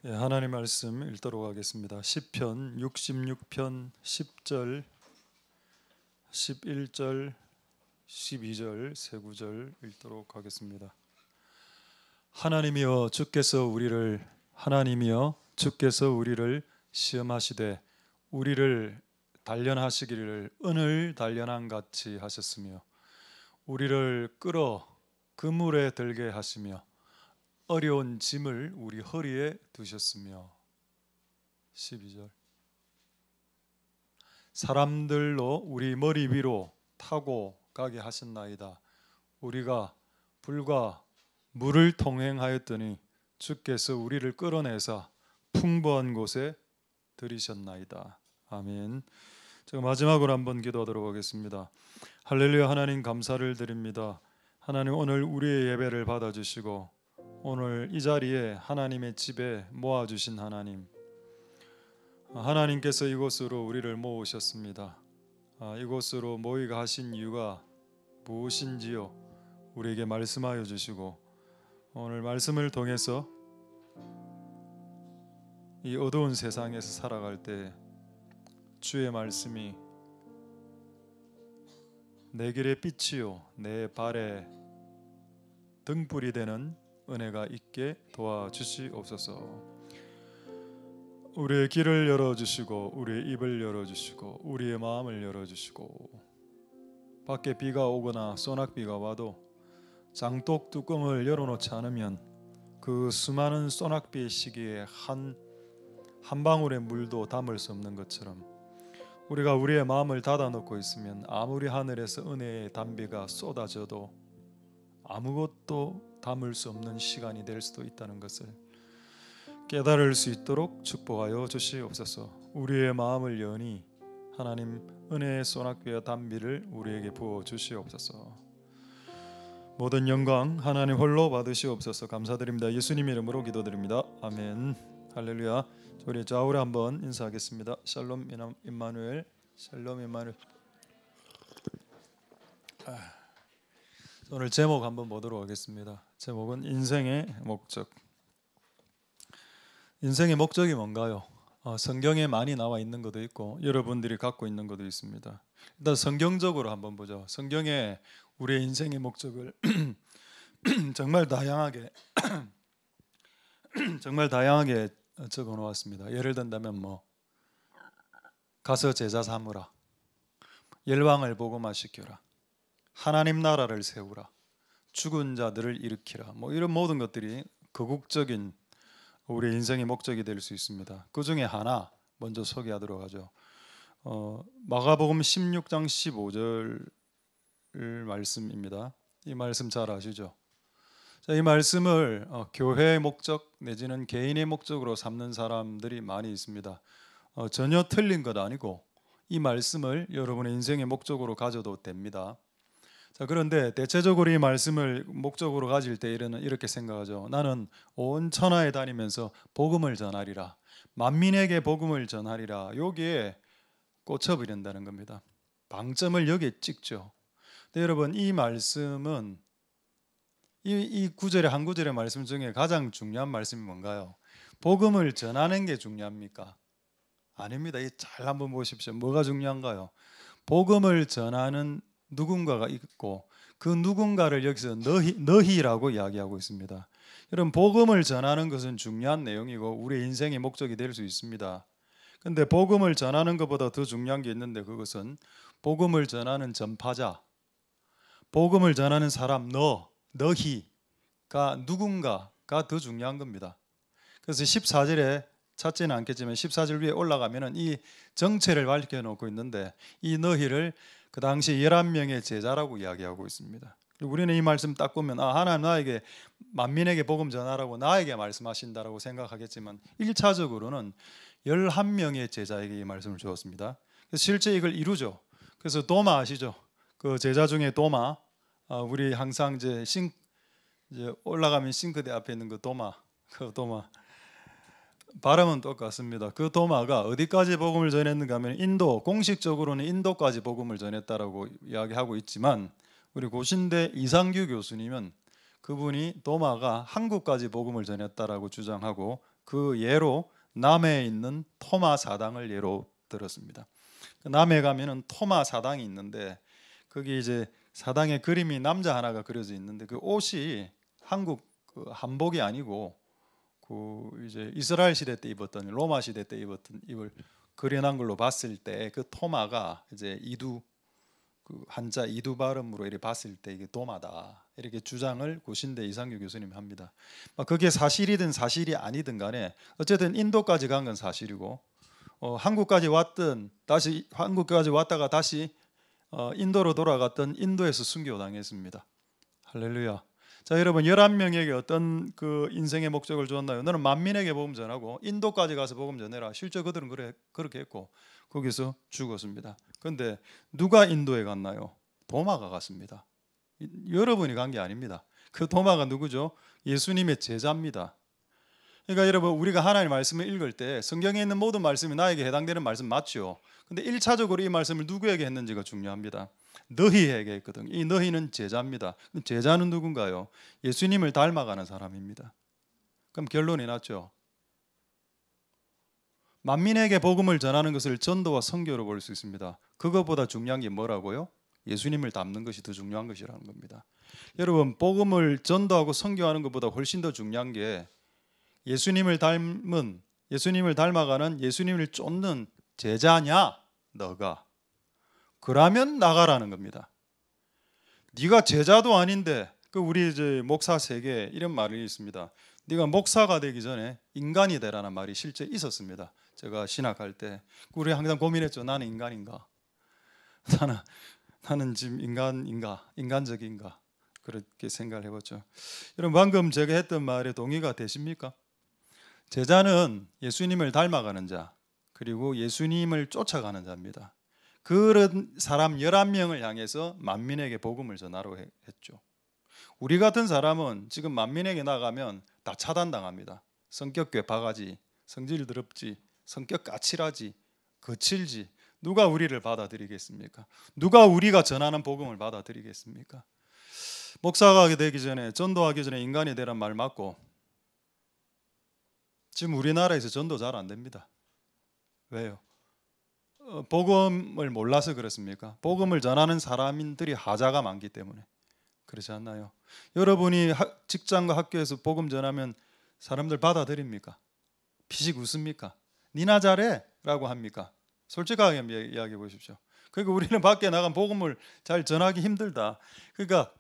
하나님 말씀 읽도록 하겠습니다. 시편 66편 10절, 11절, 12절 세 구절 읽도록 하겠습니다. 하나님이여 주께서 우리를 시험하시되 우리를 단련하시기를 은을 단련한 같이 하셨으며 우리를 끌어 그물에 들게 하시며 어려운 짐을 우리 허리에 두셨으며 12절 사람들로 우리 머리 위로 타고 가게 하셨나이다. 우리가 불과 물을 통행하였더니 주께서 우리를 끌어내사 풍부한 곳에 들이셨나이다. 아멘. 제가 마지막으로 한번 기도하도록 하겠습니다. 할렐루야. 하나님 감사를 드립니다. 하나님 오늘 우리의 예배를 받아주시고 오늘 이 자리에 하나님의 집에 모아주신 하나님께서 이곳으로 우리를 모으셨습니다. 이곳으로 모이게 하신 이유가 무엇인지요 우리에게 말씀하여 주시고 오늘 말씀을 통해서 이 어두운 세상에서 살아갈 때 주의 말씀이 내 길의 빛이요 내 발의 등불이 되는 은혜가 있게 도와주시옵소서. 우리의 길을 열어주시고 우리의 입을 열어주시고 우리의 마음을 열어주시고 밖에 비가 오거나 소낙비가 와도 장독 뚜껑을 열어놓지 않으면 그 수많은 소낙비의 시기에 한 방울의 물도 담을 수 없는 것처럼 우리가 우리의 마음을 닫아놓고 있으면 아무리 하늘에서 은혜의 단비가 쏟아져도 아무것도 담을 수 없는 시간이 될 수도 있다는 것을 깨달을 수 있도록 축복하여 주시옵소서. 우리의 마음을 여니 하나님 은혜의 소낙비와 단비를 우리에게 부어 주시옵소서. 모든 영광 하나님 홀로 받으시옵소서. 감사드립니다. 예수님 이름으로 기도드립니다. 아멘. 할렐루야. 우리 좌우로 한번 인사하겠습니다. 샬롬 임마누엘. 샬롬 임마누엘. 오늘 제목 한번 보도록 하겠습니다. 제목은 인생의 목적. 인생의 목적이 뭔가요? 성경에 많이 나와 있는 것도 있고 여러분들이 갖고 있는 것도 있습니다. 일단 성경적으로 한번 보죠. 성경에 우리의 인생의 목적을 정말 다양하게 적어 놓았습니다. 예를 든다면 가서 제자 삼으라, 열왕을 복음화시켜라, 하나님 나라를 세우라, 죽은 자들을 일으키라, 이런 모든 것들이 거국적인 우리의 인생의 목적이 될 수 있습니다. 그 중에 하나 먼저 소개하도록 하죠. 마가복음 16장 15절 말씀입니다. 이 말씀 잘 아시죠? 이 말씀을 교회의 목적 내지는 개인의 목적으로 삼는 사람들이 많이 있습니다. 전혀 틀린 것 아니고 이 말씀을 여러분의 인생의 목적으로 가져도 됩니다. 자, 그런데 대체적으로 이 말씀을 목적으로 가질 때 이렇게 생각하죠. 나는 온 천하에 다니면서 복음을 전하리라, 만민에게 복음을 전하리라. 여기에 꽂혀버린다는 겁니다. 방점을 여기에 찍죠. 근데 여러분 이 말씀은 이 구절의 한 구절의 말씀 중에 가장 중요한 말씀이 뭔가요? 복음을 전하는 게 중요합니까? 아닙니다. 잘 한번 보십시오. 뭐가 중요한가요? 복음을 전하는 누군가가 있고 그 누군가를 여기서 너희라고 이야기하고 있습니다. 여러분 복음을 전하는 것은 중요한 내용이고 우리의 인생의 목적이 될 수 있습니다. 그런데 복음을 전하는 것보다 더 중요한 게 있는데 그것은 복음을 전하는 전파자, 복음을 전하는 사람 너희가 누군가가 더 중요한 겁니다. 그래서 14절에 찾지는 않겠지만 14절 위에 올라가면은 이 정체를 밝혀놓고 있는데 이 너희를 그 당시 11명의 제자라고 이야기하고 있습니다. 우리는 이 말씀 딱 보면 하나님 나에게 만민에게 복음 전하라고 나에게 말씀하신다라고 생각하겠지만 1차적으로는 11명의 제자에게 이 말씀을 주었습니다. 그래서 실제 이걸 이루죠. 그래서 도마 아시죠? 그 제자 중에 도마, 우리 항상 이제 올라가면 싱크대 앞에 있는 그 도마 발음은 똑같습니다. 그 도마가 어디까지 복음을 전했는가 하면 공식적으로는 인도까지 복음을 전했다라고 이야기하고 있지만 우리 고신대 이상규 교수님은 그분이 도마가 한국까지 복음을 전했다라고 주장하고 그 예로 남해에 있는 토마 사당을 예로 들었습니다. 남해 가면은 토마 사당이 있는데 거기 이제 사당의 그림이 남자 하나가 그려져 있는데 그 옷이 한국 그 한복이 아니고 그 이제 이스라엘 시대 때 입었던 로마 시대 때 입었던 입을 그려놓은 걸로 봤을 때 그 토마가 이제 이두 그 한자 이두 발음으로 이렇게 봤을 때 이게 도마다 이렇게 주장을 고신대 이상규 교수님이 합니다. 그게 사실이든 사실이 아니든 간에 어쨌든 인도까지 간 건 사실이고 한국까지 왔던 다시 한국까지 왔다가 다시 인도로 돌아갔던 인도에서 순교당했습니다. 할렐루야. 자, 여러분 11명에게 어떤 그 인생의 목적을 주었나요? 너는 만민에게 복음 전하고 인도까지 가서 복음 전해라. 실제 그들은 그렇게 했고 거기서 죽었습니다. 그런데 누가 인도에 갔나요? 도마가 갔습니다. 여러분이 간 게 아닙니다. 그 도마가 누구죠? 예수님의 제자입니다. 그러니까 여러분 우리가 하나님의 말씀을 읽을 때 성경에 있는 모든 말씀이 나에게 해당되는 말씀 맞죠? 근데 1차적으로 이 말씀을 누구에게 했는지가 중요합니다. 너희에게 했거든. 이 너희는 제자입니다. 제자는 누군가요? 예수님을 닮아가는 사람입니다. 그럼 결론이 났죠. 만민에게 복음을 전하는 것을 전도와 선교로 볼 수 있습니다. 그것보다 중요한 게 뭐라고요? 예수님을 닮는 것이 더 중요한 것이라는 겁니다. 여러분 복음을 전도하고 선교하는 것보다 훨씬 더 중요한 게 예수님을 닮아가는 예수님을 쫓는 제자냐 너가? 그러면 나가라는 겁니다. 네가 제자도 아닌데 그 우리 이제 목사 세계에 이런 말이 있습니다. 네가 목사가 되기 전에 인간이 되라는 말이 실제 있었습니다. 제가 신학할 때 우리 항상 고민했죠. 나는 인간인가? 나는 지금 인간적인가? 그렇게 생각을 해봤죠. 여러분 방금 제가 했던 말에 동의가 되십니까? 제자는 예수님을 닮아가는 자 그리고 예수님을 쫓아가는 자입니다. 그런 사람 11명을 향해서 만민에게 복음을 전하러 했죠. 우리 같은 사람은 지금 만민에게 나가면 다 차단당합니다. 성격 괴팍하지, 성질 더럽지, 성격 까칠하지, 거칠지 누가 우리를 받아들이겠습니까? 누가 우리가 전하는 복음을 받아들이겠습니까? 목사가 되기 전에 전도하기 전에 인간이 되란 말 맞고 지금 우리나라에서 전도 잘 안 됩니다. 왜요? 복음을 몰라서 그렇습니까? 복음을 전하는 사람들이 하자가 많기 때문에 그렇지 않나요? 여러분이 직장과 학교에서 복음 전하면 사람들 받아들입니까? 피식 웃습니까? 니나 잘해 라고 합니까? 솔직하게 이야기해 보십시오. 그러니까 우리는 밖에 나간 복음을 잘 전하기 힘들다. 그러니까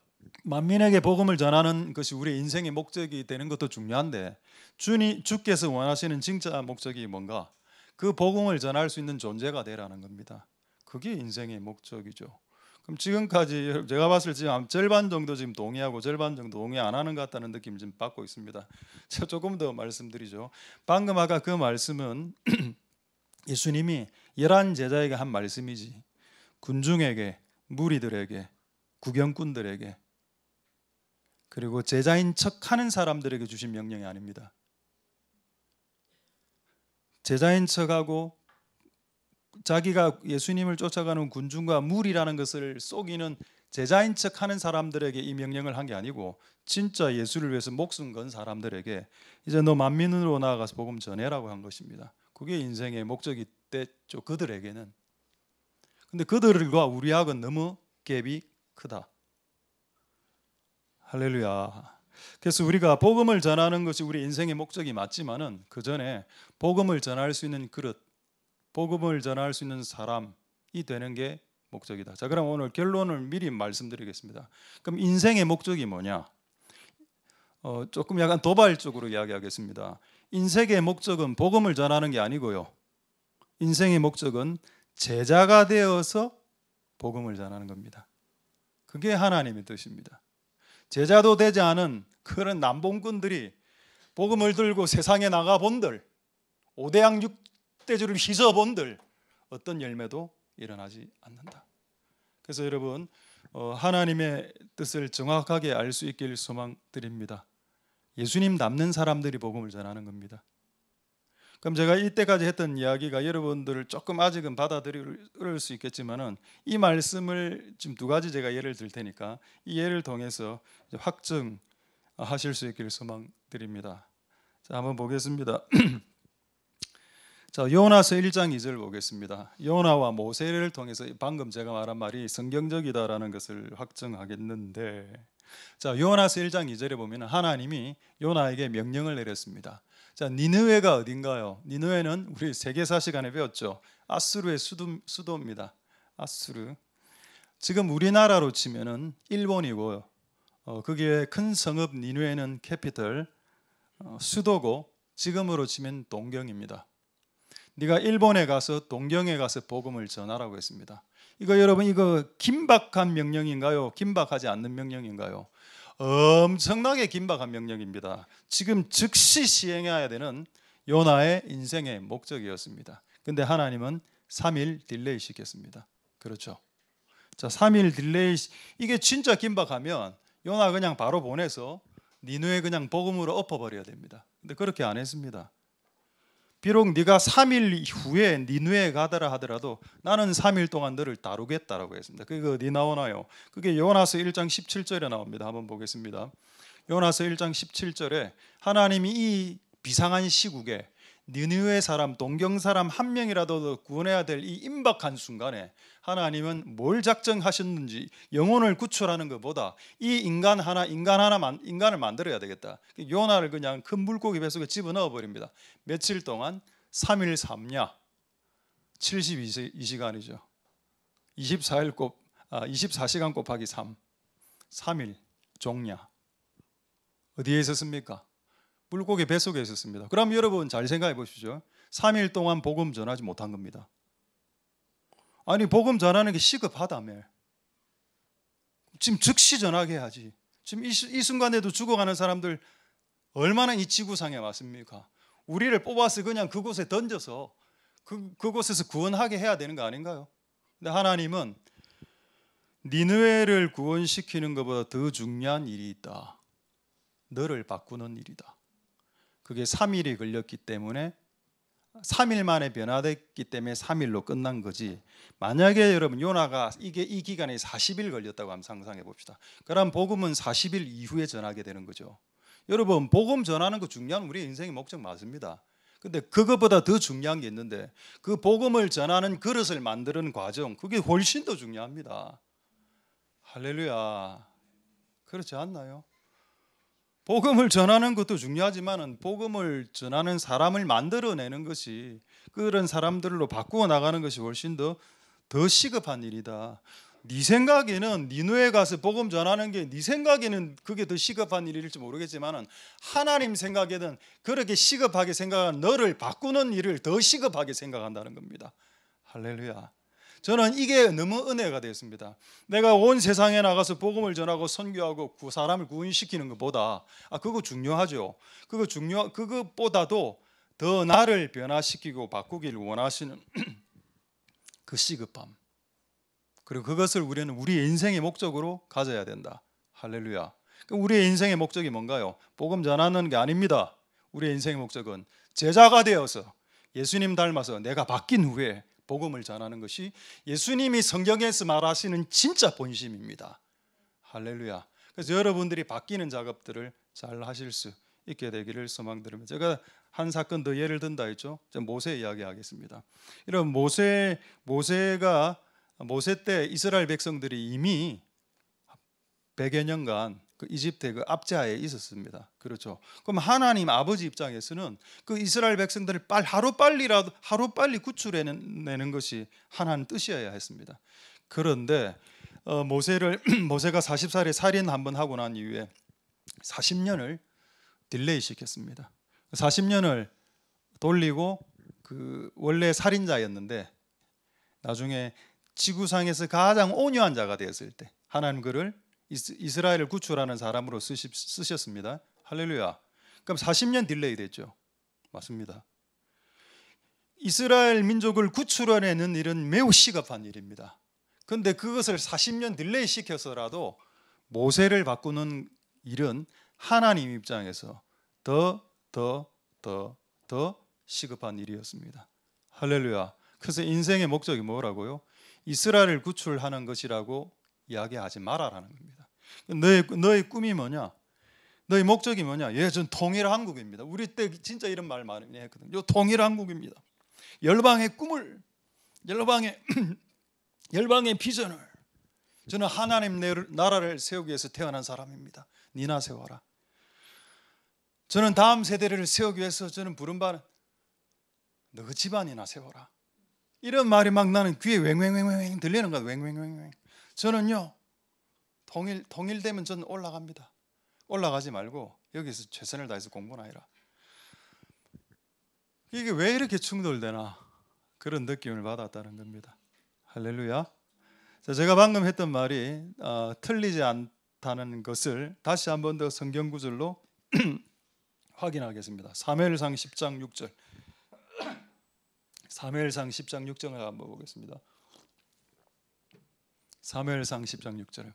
만민에게 복음을 전하는 것이 우리의 인생의 목적이 되는 것도 중요한데 주께서 원하시는 진짜 목적이 뭔가? 그 복음을 전할 수 있는 존재가 되라는 겁니다. 그게 인생의 목적이죠. 그럼 지금까지 제가 봤을 때 지금 절반 정도 지금 동의하고 절반 정도 동의 안 하는 것 같다는 느낌 좀 받고 있습니다. 제가 조금 더 말씀드리죠. 방금 아까 그 말씀은 예수님이 11 제자에게 한 말씀이지 군중에게, 무리들에게, 구경꾼들에게 그리고 제자인 척하는 사람들에게 주신 명령이 아닙니다. 제자인 척하고 자기가 예수님을 쫓아가는 군중과 무리라는 것을 속이는 제자인 척하는 사람들에게 이 명령을 한 게 아니고 진짜 예수를 위해서 목숨 건 사람들에게 이제 너 만민으로 나아가서 복음 전해라고 한 것입니다. 그게 인생의 목적이 됐죠. 그들에게는. 근데 그들과 우리하고는 너무 갭이 크다. 할렐루야. 그래서 우리가 복음을 전하는 것이 우리 인생의 목적이 맞지만은 그 전에 복음을 전할 수 있는 그릇, 복음을 전할 수 있는 사람이 되는 게 목적이다. 자, 그럼 오늘 결론을 미리 말씀드리겠습니다. 그럼 인생의 목적이 뭐냐? 조금 약간 도발적으로 이야기하겠습니다. 인생의 목적은 복음을 전하는 게 아니고요. 인생의 목적은 제자가 되어서 복음을 전하는 겁니다. 그게 하나님의 뜻입니다. 제자도 되지 않은 그런 남봉꾼들이 복음을 들고 세상에 나가 본들, 5대양 6대주를 휘저 본들 어떤 열매도 일어나지 않는다. 그래서 여러분 하나님의 뜻을 정확하게 알 수 있길 소망드립니다. 예수님 닮는 사람들이 복음을 전하는 겁니다. 그럼 제가 이때까지 했던 이야기가 여러분들을 조금 아직은 받아들일 수 있겠지만은 이 말씀을 지금 두 가지 제가 예를 들 테니까 이 예를 통해서 확증하실 수 있기를 소망드립니다. 자, 한번 보겠습니다. 자, 요나서 1장 2절 보겠습니다. 요나와 모세를 통해서 방금 제가 말한 말이 성경적이다라는 것을 확증하겠는데, 자, 요나서 1장 2절에 보면 하나님이 요나에게 명령을 내렸습니다. 자, 니느웨가 어딘가요? 니느웨는 우리 세계사 시간에 배웠죠. 아수르의 수도입니다. 아수르. 지금 우리나라로 치면은 일본이고요. 거기에 큰 성읍 니느웨는 캐피털, 수도고, 지금으로 치면 동경입니다. 네가 일본에 가서 동경에 가서 복음을 전하라고 했습니다. 이거 여러분, 이거 긴박한 명령인가요? 긴박하지 않는 명령인가요? 엄청나게 긴박한 명령입니다. 지금 즉시 시행해야 되는 요나의 인생의 목적이었습니다. 근데 하나님은 3일 딜레이 시켰습니다. 그렇죠. 자, 3일 딜레이, 이게 진짜 긴박하면 요나 그냥 바로 보내서 니느웨 그냥 복음으로 엎어버려야 됩니다. 근데 그렇게 안 했습니다. 비록 네가 3일 후에 니느웨에 가더라 하더라도 나는 3일 동안 너를 다루겠다라고 했습니다. 그게 어디 나오나요? 그게 요나서 1장 17절에 나옵니다. 한번 보겠습니다. 요나서 1장 17절에 하나님이 이 비상한 시국에 니느웨 사람, 동경 사람 한 명이라도 구원해야 될 이 임박한 순간에 하나님은 뭘 작정하셨는지, 영혼을 구출하는 것보다 이 인간을 만들어야 되겠다. 요나를 그냥 큰 물고기 뱃속에 집어넣어 버립니다. 며칠 동안 3일 3야 72시간이죠. 24시간 곱하기 3일 종야. 어디에 있었습니까? 물고기 뱃속에 있었습니다. 그럼 여러분 잘 생각해 보십시오. 3일 동안 복음 전하지 못한 겁니다. 아니, 복음 전하는 게 시급하다며. 지금 즉시 전하게 해야지. 지금 이 순간에도 죽어가는 사람들 얼마나 이 지구상에 왔습니까? 우리를 뽑아서 그냥 그곳에 던져서 그곳에서 구원하게 해야 되는 거 아닌가요? 근데 하나님은 니느웨를 구원시키는 것보다 더 중요한 일이 있다. 너를 바꾸는 일이다. 그게 3일이 걸렸기 때문에 3일 만에 변화됐기 때문에 3일로 끝난 거지. 만약에 여러분 요나가 이 기간에 40일 걸렸다고 한번 상상해 봅시다. 그럼 복음은 40일 이후에 전하게 되는 거죠. 여러분, 복음 전하는 거 중요한 우리 인생의 목적 맞습니다. 근데 그것보다 더 중요한 게 있는데 그 복음을 전하는 그릇을 만드는 과정, 그게 훨씬 더 중요합니다. 할렐루야. 그렇지 않나요? 복음을 전하는 것도 중요하지만 복음을 전하는 사람을 만들어내는 것이, 그런 사람들로 바꾸어 나가는 것이 훨씬 더 시급한 일이다. 네 생각에는 니느웨 가서 복음 전하는 게 네 생각에는 그게 더 시급한 일일지 모르겠지만 하나님 생각에는 그렇게 시급하게 생각한 너를 바꾸는 일을 더 시급하게 생각한다는 겁니다. 할렐루야. 저는 이게 너무 은혜가 되었습니다. 내가 온 세상에 나가서 복음을 전하고 선교하고 사람을 구원시키는 것보다, 그거 중요하죠. 그것보다도 더 나를 변화시키고 바꾸기를 원하시는 그 시급함, 그리고 그것을 우리는 우리의 인생의 목적으로 가져야 된다. 할렐루야. 우리의 인생의 목적이 뭔가요? 복음 전하는 게 아닙니다. 우리의 인생의 목적은 제자가 되어서 예수님 닮아서 내가 바뀐 후에 복음을 전하는 것이 예수님이 성경에서 말하시는 진짜 본심입니다. 할렐루야. 그래서 여러분들이 바뀌는 작업들을 잘 하실 수 있게 되기를 소망드립니다. 제가 한 사건 더 예를 든다 했죠. 모세 이야기하겠습니다. 이런 모세 때 이스라엘 백성들이 이미 100여 년간 그 이집트의 그 압제하에 있었습니다. 그렇죠. 그럼 하나님 아버지 입장에서는 그 이스라엘 백성들을 하루빨리 구출해내는 것이 하나님 뜻이어야 했습니다. 그런데 모세가 40살에 살인 한번 하고 난 이후에 40년을 딜레이 시켰습니다. 40년을 돌리고 그 원래 살인자였는데 나중에 지구상에서 가장 온유한 자가 되었을 때 하나님 그를 이스라엘을 구출하는 사람으로 쓰셨습니다. 할렐루야. 그럼 40년 딜레이 됐죠. 맞습니다. 이스라엘 민족을 구출해내는 일은 매우 시급한 일입니다. 그런데 그것을 40년 딜레이 시켜서라도 모세를 바꾸는 일은 하나님 입장에서 더 시급한 일이었습니다. 할렐루야. 그래서 인생의 목적이 뭐라고요? 이스라엘을 구출하는 것이라고 이야기하지 말아라는 겁니다. 너의 꿈이 뭐냐? 너희 목적이 뭐냐? 예, 전 통일한국입니다. 우리 때 진짜 이런 말 많이 했거든요. 통일한국입니다. 열방의 꿈을, 열방의 비전을, 저는 하나님 나라를 세우기 위해서 태어난 사람입니다. 니나 세워라. 저는 다음 세대를 세우기 위해서 저는 부른바는 너 집안이나 세워라. 이런 말이 막 나는 귀에 왱왱왱왱 들리는 거야. 왱왱왱왱. 저는요, 통일되면 저는 올라갑니다. 올라가지 말고 여기서 최선을 다해서 공부나 해라. 이게 왜 이렇게 충돌되나, 그런 느낌을 받았다는 겁니다. 할렐루야. 자, 제가 방금 했던 말이 틀리지 않다는 것을 다시 한 번 더 성경 구절로 확인하겠습니다. 사무엘상 10장 6절. 사무엘상 10장 6절을 한번 보겠습니다. 사무엘상 10장 6절.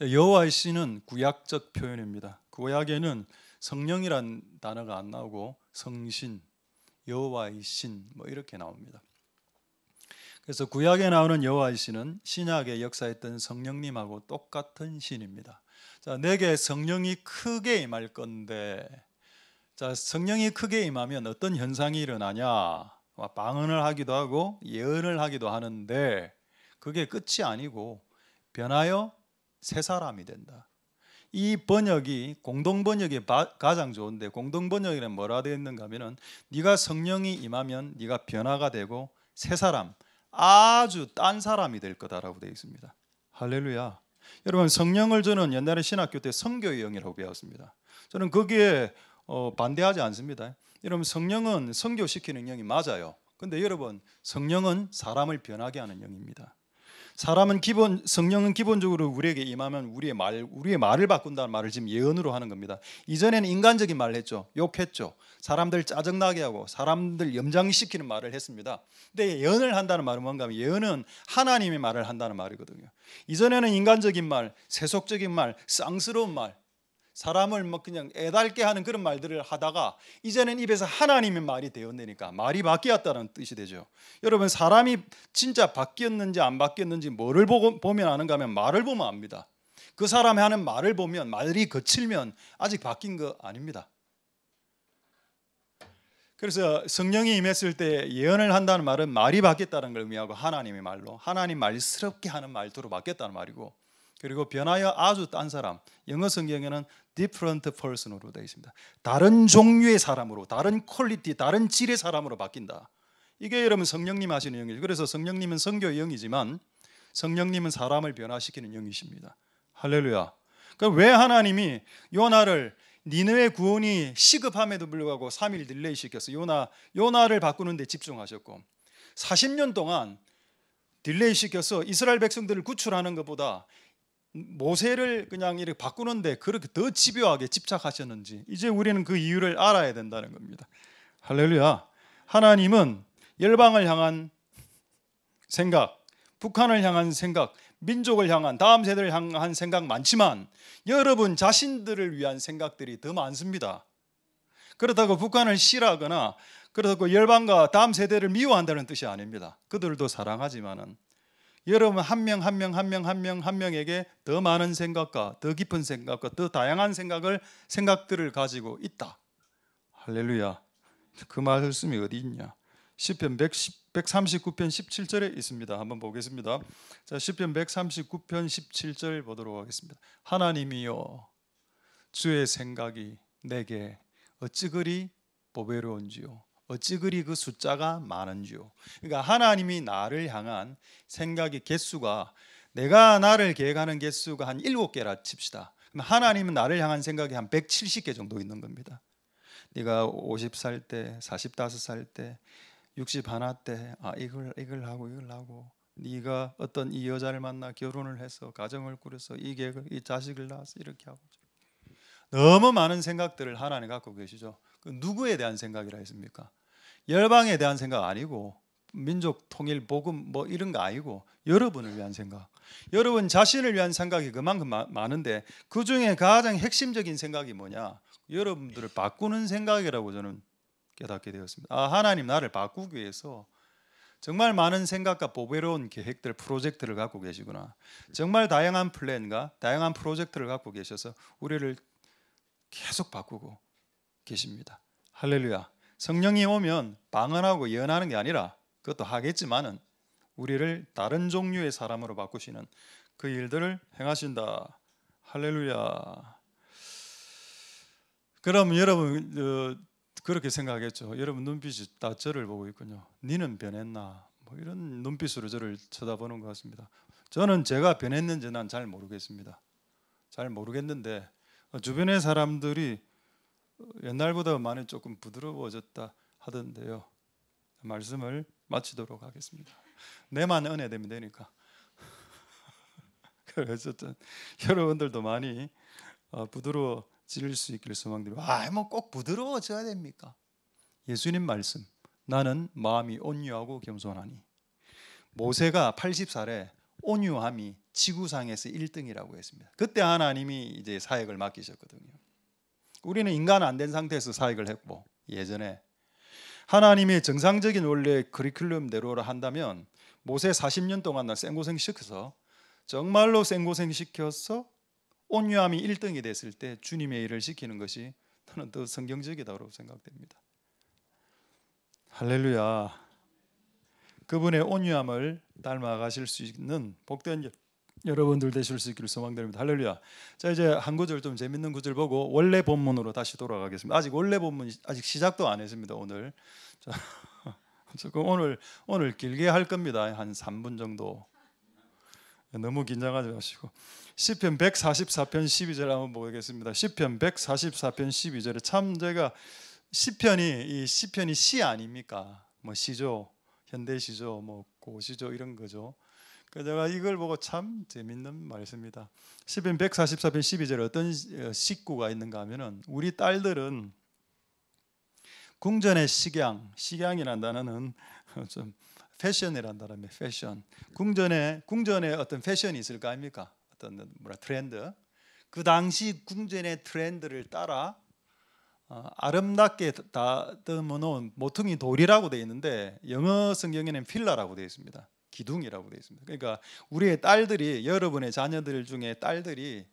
여호와의 신은 구약적 표현입니다. 구약에는 성령이란 단어가 안 나오고 성신, 여호와의 신 뭐 이렇게 나옵니다. 그래서 구약에 나오는 여호와의 신은 신약에 역사했던 성령님하고 똑같은 신입니다. 자, 내게 성령이 크게 임할 건데, 자, 성령이 크게 임하면 어떤 현상이 일어나냐? 방언을 하기도 하고 예언을 하기도 하는데 그게 끝이 아니고 변하여 새 사람이 된다. 이 번역이 공동 번역이 가장 좋은데, 공동 번역에는 뭐라 되어 있는가 하면은 네가 성령이 임하면 네가 변화가 되고 새 사람, 아주 딴 사람이 될 거다라고 되어 있습니다. 할렐루야. 여러분, 성령을 저는 옛날에 신학교 때 성교의 영이라고 배웠습니다. 저는 거기에 반대하지 않습니다. 여러분, 성령은 성교시키는 영이 맞아요. 근데 여러분, 성령은 사람을 변하게 하는 영입니다. 성령은 기본적으로 우리에게 임하면 우리의 말을 바꾼다는 말을 지금 예언으로 하는 겁니다. 이전에는 인간적인 말을 했죠. 욕했죠. 사람들 짜증나게 하고 사람들 염장시키는 말을 했습니다. 근데 예언을 한다는 말은 뭔가 하면 예언은 하나님의 말을 한다는 말이거든요. 이전에는 인간적인 말, 세속적인 말, 쌍스러운 말, 사람을 뭐 그냥 애달게 하는 그런 말들을 하다가 이제는 입에서 하나님의 말이 되어내니까 말이 바뀌었다는 뜻이 되죠. 여러분, 사람이 진짜 바뀌었는지 안 바뀌었는지 뭐를 보면 아는가 하면 말을 보면 압니다. 그 사람이 하는 말을 보면, 말이 거칠면 아직 바뀐 거 아닙니다. 그래서 성령이 임했을 때 예언을 한다는 말은 말이 바뀌었다는 걸 의미하고 하나님의 말로, 하나님 말스럽게 하는 말투로 바뀌었다는 말이고, 그리고 변하여 아주 딴 사람, 영어 성경에는 different person으로 되어 있습니다. 다른 종류의 사람으로, 다른 퀄리티, 다른 질의 사람으로 바뀐다. 이게 여러분 성령님 하시는 영이죠. 그래서 성령님은 성교의 영이지만 성령님은 사람을 변화시키는 영이십니다. 할렐루야. 그러니까 왜 하나님이 요나를, 니느웨 구원이 시급함에도 불구하고 3일 딜레이 시켜서 요나를 바꾸는 데 집중하셨고, 40년 동안 딜레이 시켜서 이스라엘 백성들을 구출하는 것보다 모세를 그냥 이렇게 바꾸는데 그렇게 더 집요하게 집착하셨는지, 이제 우리는 그 이유를 알아야 된다는 겁니다. 할렐루야. 하나님은 열방을 향한 생각, 북한을 향한 생각, 민족을 향한, 다음 세대를 향한 생각 많지만 여러분 자신들을 위한 생각들이 더 많습니다. 그렇다고 북한을 싫어하거나 그렇다고 열방과 다음 세대를 미워한다는 뜻이 아닙니다. 그들도 사랑하지만은 여러분 한 명에게 더 많은 생각과 더 깊은 생각과 더 다양한 생각들을 가지고 있다. 할렐루야. 그 말씀이 어디 있냐? 시편 139편 17절에 있습니다. 한번 보겠습니다. 자, 시편 139편 17절 보도록 하겠습니다. 하나님이여, 주의 생각이 내게 어찌 그리 보배로운지요, 어찌 그리 그 숫자가 많은지요. 그러니까 하나님이 나를 향한 생각의 개수가, 내가 나를 계획하는 개수가 한 7개라 칩시다. 그럼 하나님은 나를 향한 생각이 한 170개 정도 있는 겁니다. 네가 50살 때, 45살 때, 60 하나 때, 이걸 하고 네가 어떤 이 여자를 만나 결혼을 해서 가정을 꾸려서 이 자식을 낳아서 이렇게 하고, 너무 많은 생각들을 하나님 갖고 계시죠. 그 누구에 대한 생각이라 했습니까? 열방에 대한 생각 아니고, 민족 통일, 복음 뭐 이런 거 아니고 여러분을 위한 생각, 여러분 자신을 위한 생각이 그만큼 많은데 그 중에 가장 핵심적인 생각이 뭐냐? 여러분들을 바꾸는 생각이라고 저는 깨닫게 되었습니다. 하나님 나를 바꾸기 위해서 정말 많은 생각과 보배로운 계획들, 프로젝트를 갖고 계시구나. 정말 다양한 플랜과 다양한 프로젝트를 갖고 계셔서 우리를 계속 바꾸고 계십니다. 할렐루야. 성령이 오면 방언하고 예언하는 게 아니라 그것도 하겠지만은 우리를 다른 종류의 사람으로 바꾸시는 그 일들을 행하신다. 할렐루야. 그럼 여러분 그렇게 생각하겠죠. 여러분 눈빛이 다 저를 보고 있군요. 니는 변했나? 뭐 이런 눈빛으로 저를 쳐다보는 것 같습니다. 저는 제가 변했는지 난 잘 모르겠습니다. 잘 모르겠는데 주변의 사람들이 옛날보다 많이 조금 부드러워졌다 하던데요. 말씀을 마치도록 하겠습니다. 내만 은혜되면 되니까. 그래서 여러분들도 많이 부드러워질 수 있기를 소망드립니다. 뭐 꼭 부드러워져야 됩니까? 예수님 말씀, 나는 마음이 온유하고 겸손하니. 모세가 80살에 온유함이 지구상에서 1등이라고 했습니다. 그때 하나님이 이제 사역을 맡기셨거든요. 우리는 인간 안 된 상태에서 사역을 했고, 예전에 하나님의 정상적인 원래 커리큘럼대로 한다면 모세 40년 동안 생고생 시켜서, 정말로 생고생 시켜서 온유함이 1등이 됐을 때 주님의 일을 시키는 것이 저는 더 성경적이다고 생각됩니다. 할렐루야. 그분의 온유함을 닮아가실 수 있는 복된 여러분들 되실 수 있기를 소망드립니다. 할렐루야. 자, 이제 한 구절, 좀 재밌는 구절 보고 원래 본문으로 다시 돌아가겠습니다. 아직 원래 본문 아직 시작도 안 했습니다. 오늘 자, 조금 오늘 길게 할 겁니다. 한 3분 정도. 너무 긴장하지 마시고 시편 144편 12절 한번 보겠습니다. 시편 144편 12절에 참 제가 시편이 시 아닙니까? 뭐 시죠, 현대 시죠, 뭐 고시죠, 이런 거죠. 그래서 제가 이걸 보고 참 재밌는 말씀입니다. 시편 144편 12절에 어떤 식구가 있는가 하면은, 우리 딸들은 궁전의 식양이라는 단어는 좀 패션이라는 단어입니다. 패션. 궁전에 어떤 패션이 있을 거 아닙니까? 어떤 트렌드. 그 당시 궁전의 트렌드를 따라 아름답게 다듬어 놓은 모퉁이 돌이라고 되어 있는데, 영어 성경에는 필라라고 되어 있습니다. 기둥이라고 되어 있습니다. 그러니까 우리의 딸들이, 여러분의 자녀들 중에 딸들이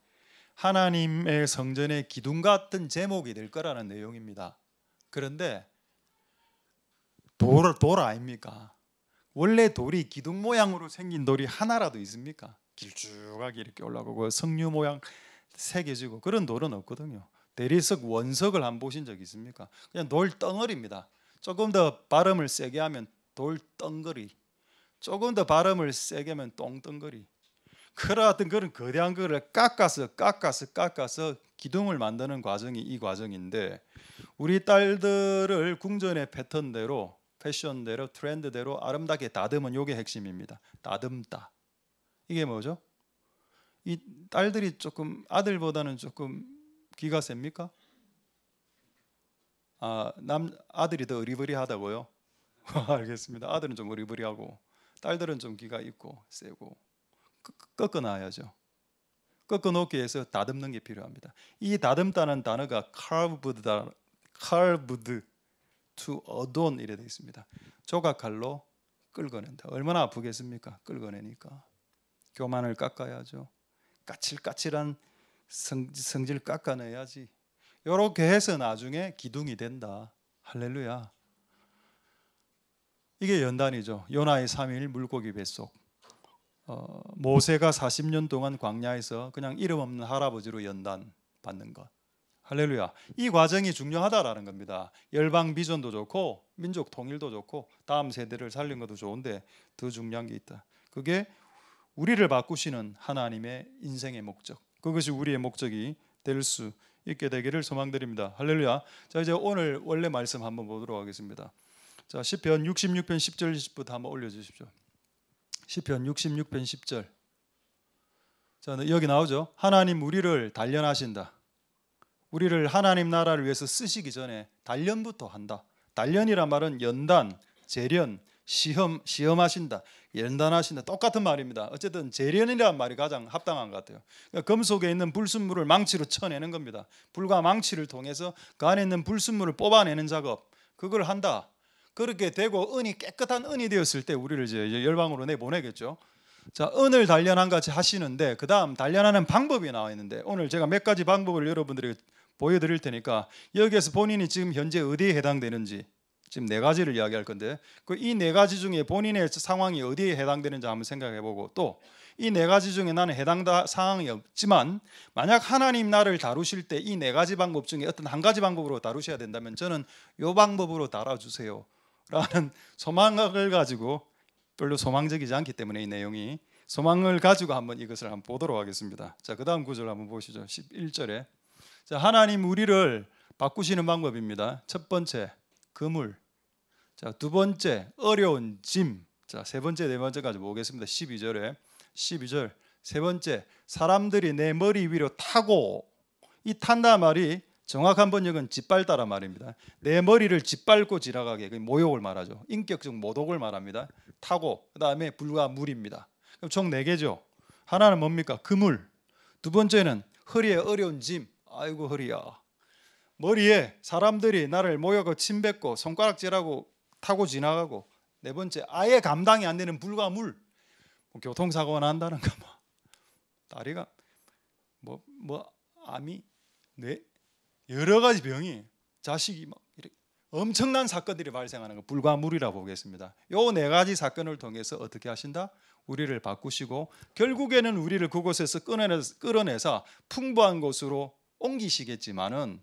하나님의 성전의 기둥 같은 제목이 될 거라는 내용입니다. 그런데 돌 아닙니까? 원래 돌이 기둥 모양으로 생긴 돌이 하나라도 있습니까? 길쭉하게 이렇게 올라가고 석류 모양 새겨지고 그런 돌은 없거든요. 대리석, 원석을 한번 보신 적 있습니까? 그냥 돌 덩어리입니다. 조금 더 발음을 세게 하면 돌 덩거리, 조금 더 발음을 세게 하면 똥덩거리. 그런 거대한 거를 깎아서 기둥을 만드는 과정이 이 과정인데, 우리 딸들을 궁전의 패턴대로, 패션대로, 트렌드대로 아름답게 다듬은 요게 핵심입니다. 다듬다. 이게 뭐죠? 이 딸들이 조금 아들보다는 조금 기가 셉니까? 아들이 더 어리버리하다고요? 알겠습니다. 아들은 좀 어리버리하고 딸들은 좀 기가 있고 세고 꺾어놔야죠. 꺾어놓기 위해서 다듬는 게 필요합니다. 이 다듬다는 단어가 carved to adorn 이래 되어 있습니다. 조각칼로 긁어낸다. 얼마나 아프겠습니까? 긁어내니까. 교만을 깎아야죠. 까칠까칠한 성질 깎아내야지. 이렇게 해서 나중에 기둥이 된다. 할렐루야. 이게 연단이죠. 요나의 3일 물고기 뱃속. 모세가 40년 동안 광야에서 그냥 이름 없는 할아버지로 연단 받는 것. 할렐루야. 이 과정이 중요하다라는 겁니다. 열방 비전도 좋고 민족 통일도 좋고 다음 세대를 살린 것도 좋은데 더 중요한 게 있다. 그게 우리를 바꾸시는 하나님의 인생의 목적. 그것이 우리의 목적이 될 수 있게 되기를 소망드립니다. 할렐루야. 자, 이제 오늘 원래 말씀 한번 보도록 하겠습니다. 자, 시편 66편 10절부터 한번 올려주십시오. 시편 66편 10절. 자, 여기 나오죠. 하나님 우리를 단련하신다. 우리를 하나님 나라를 위해서 쓰시기 전에 단련부터 한다. 단련이란 말은 연단, 재련, 시험하신다, 연단하신다. 똑같은 말입니다. 어쨌든 재련이라는 말이 가장 합당한 것 같아요. 그러니까 금속에 있는 불순물을 망치로 쳐내는 겁니다. 불과 망치를 통해서 그 안에 있는 불순물을 뽑아내는 작업, 그걸 한다. 그렇게 되고 깨끗한 은이 되었을 때 우리를 이제 열방으로 내보내겠죠. 자, 은을 단련한 같이 하시는데 그 다음 단련하는 방법이 나와 있는데, 오늘 제가 몇 가지 방법을 여러분들에게 보여드릴 테니까 여기에서 본인이 지금 현재 어디에 해당되는지 지금 네 가지를 이야기할 건데 이 네 가지 중에 본인의 상황이 어디에 해당되는지 한번 생각해보고 또 이 네 가지 중에 나는 해당 상황이 없지만 만약 하나님 나를 다루실 때 이 네 가지 방법 중에 어떤 한 가지 방법으로 다루셔야 된다면 저는 이 방법으로 다뤄주세요 라는 소망을 가지고, 별로 소망적이지 않기 때문에 이 내용이 소망을 가지고 한번 이것을 한번 보도록 하겠습니다. 자, 그 다음 구절 한번 보시죠. 11절에 자, 하나님 우리를 바꾸시는 방법입니다. 첫 번째 그물, 자, 두 번째 어려운 짐, 자, 세 번째 네 번째까지 보겠습니다. 12절 세 번째 사람들이 내 머리 위로 타고, 이 탄다 말이 정확한 번역은 짓밟다란 말입니다. 내 머리를 짓밟고 지나가게, 모욕을 말하죠. 인격적 모독을 말합니다. 타고, 그 다음에 불과 물입니다. 그럼 총 4개죠. 하나는 뭡니까? 그물. 두 번째는 허리에 어려운 짐. 아이고 허리야. 머리에 사람들이 나를 모욕하고 침뱉고 손가락질하고 타고 지나가고, 네 번째 아예 감당이 안 되는 불과 물. 교통사고가 난다는가, 다리가 암이, 네, 여러 가지 병이, 자식이 막 이렇게 엄청난 사건들이 발생하는 거 불과물이라고 보겠습니다. 요 네 가지 사건을 통해서 어떻게 하신다? 우리를 바꾸시고 결국에는 우리를 그곳에서 끌어내서 풍부한 곳으로 옮기시겠지만은,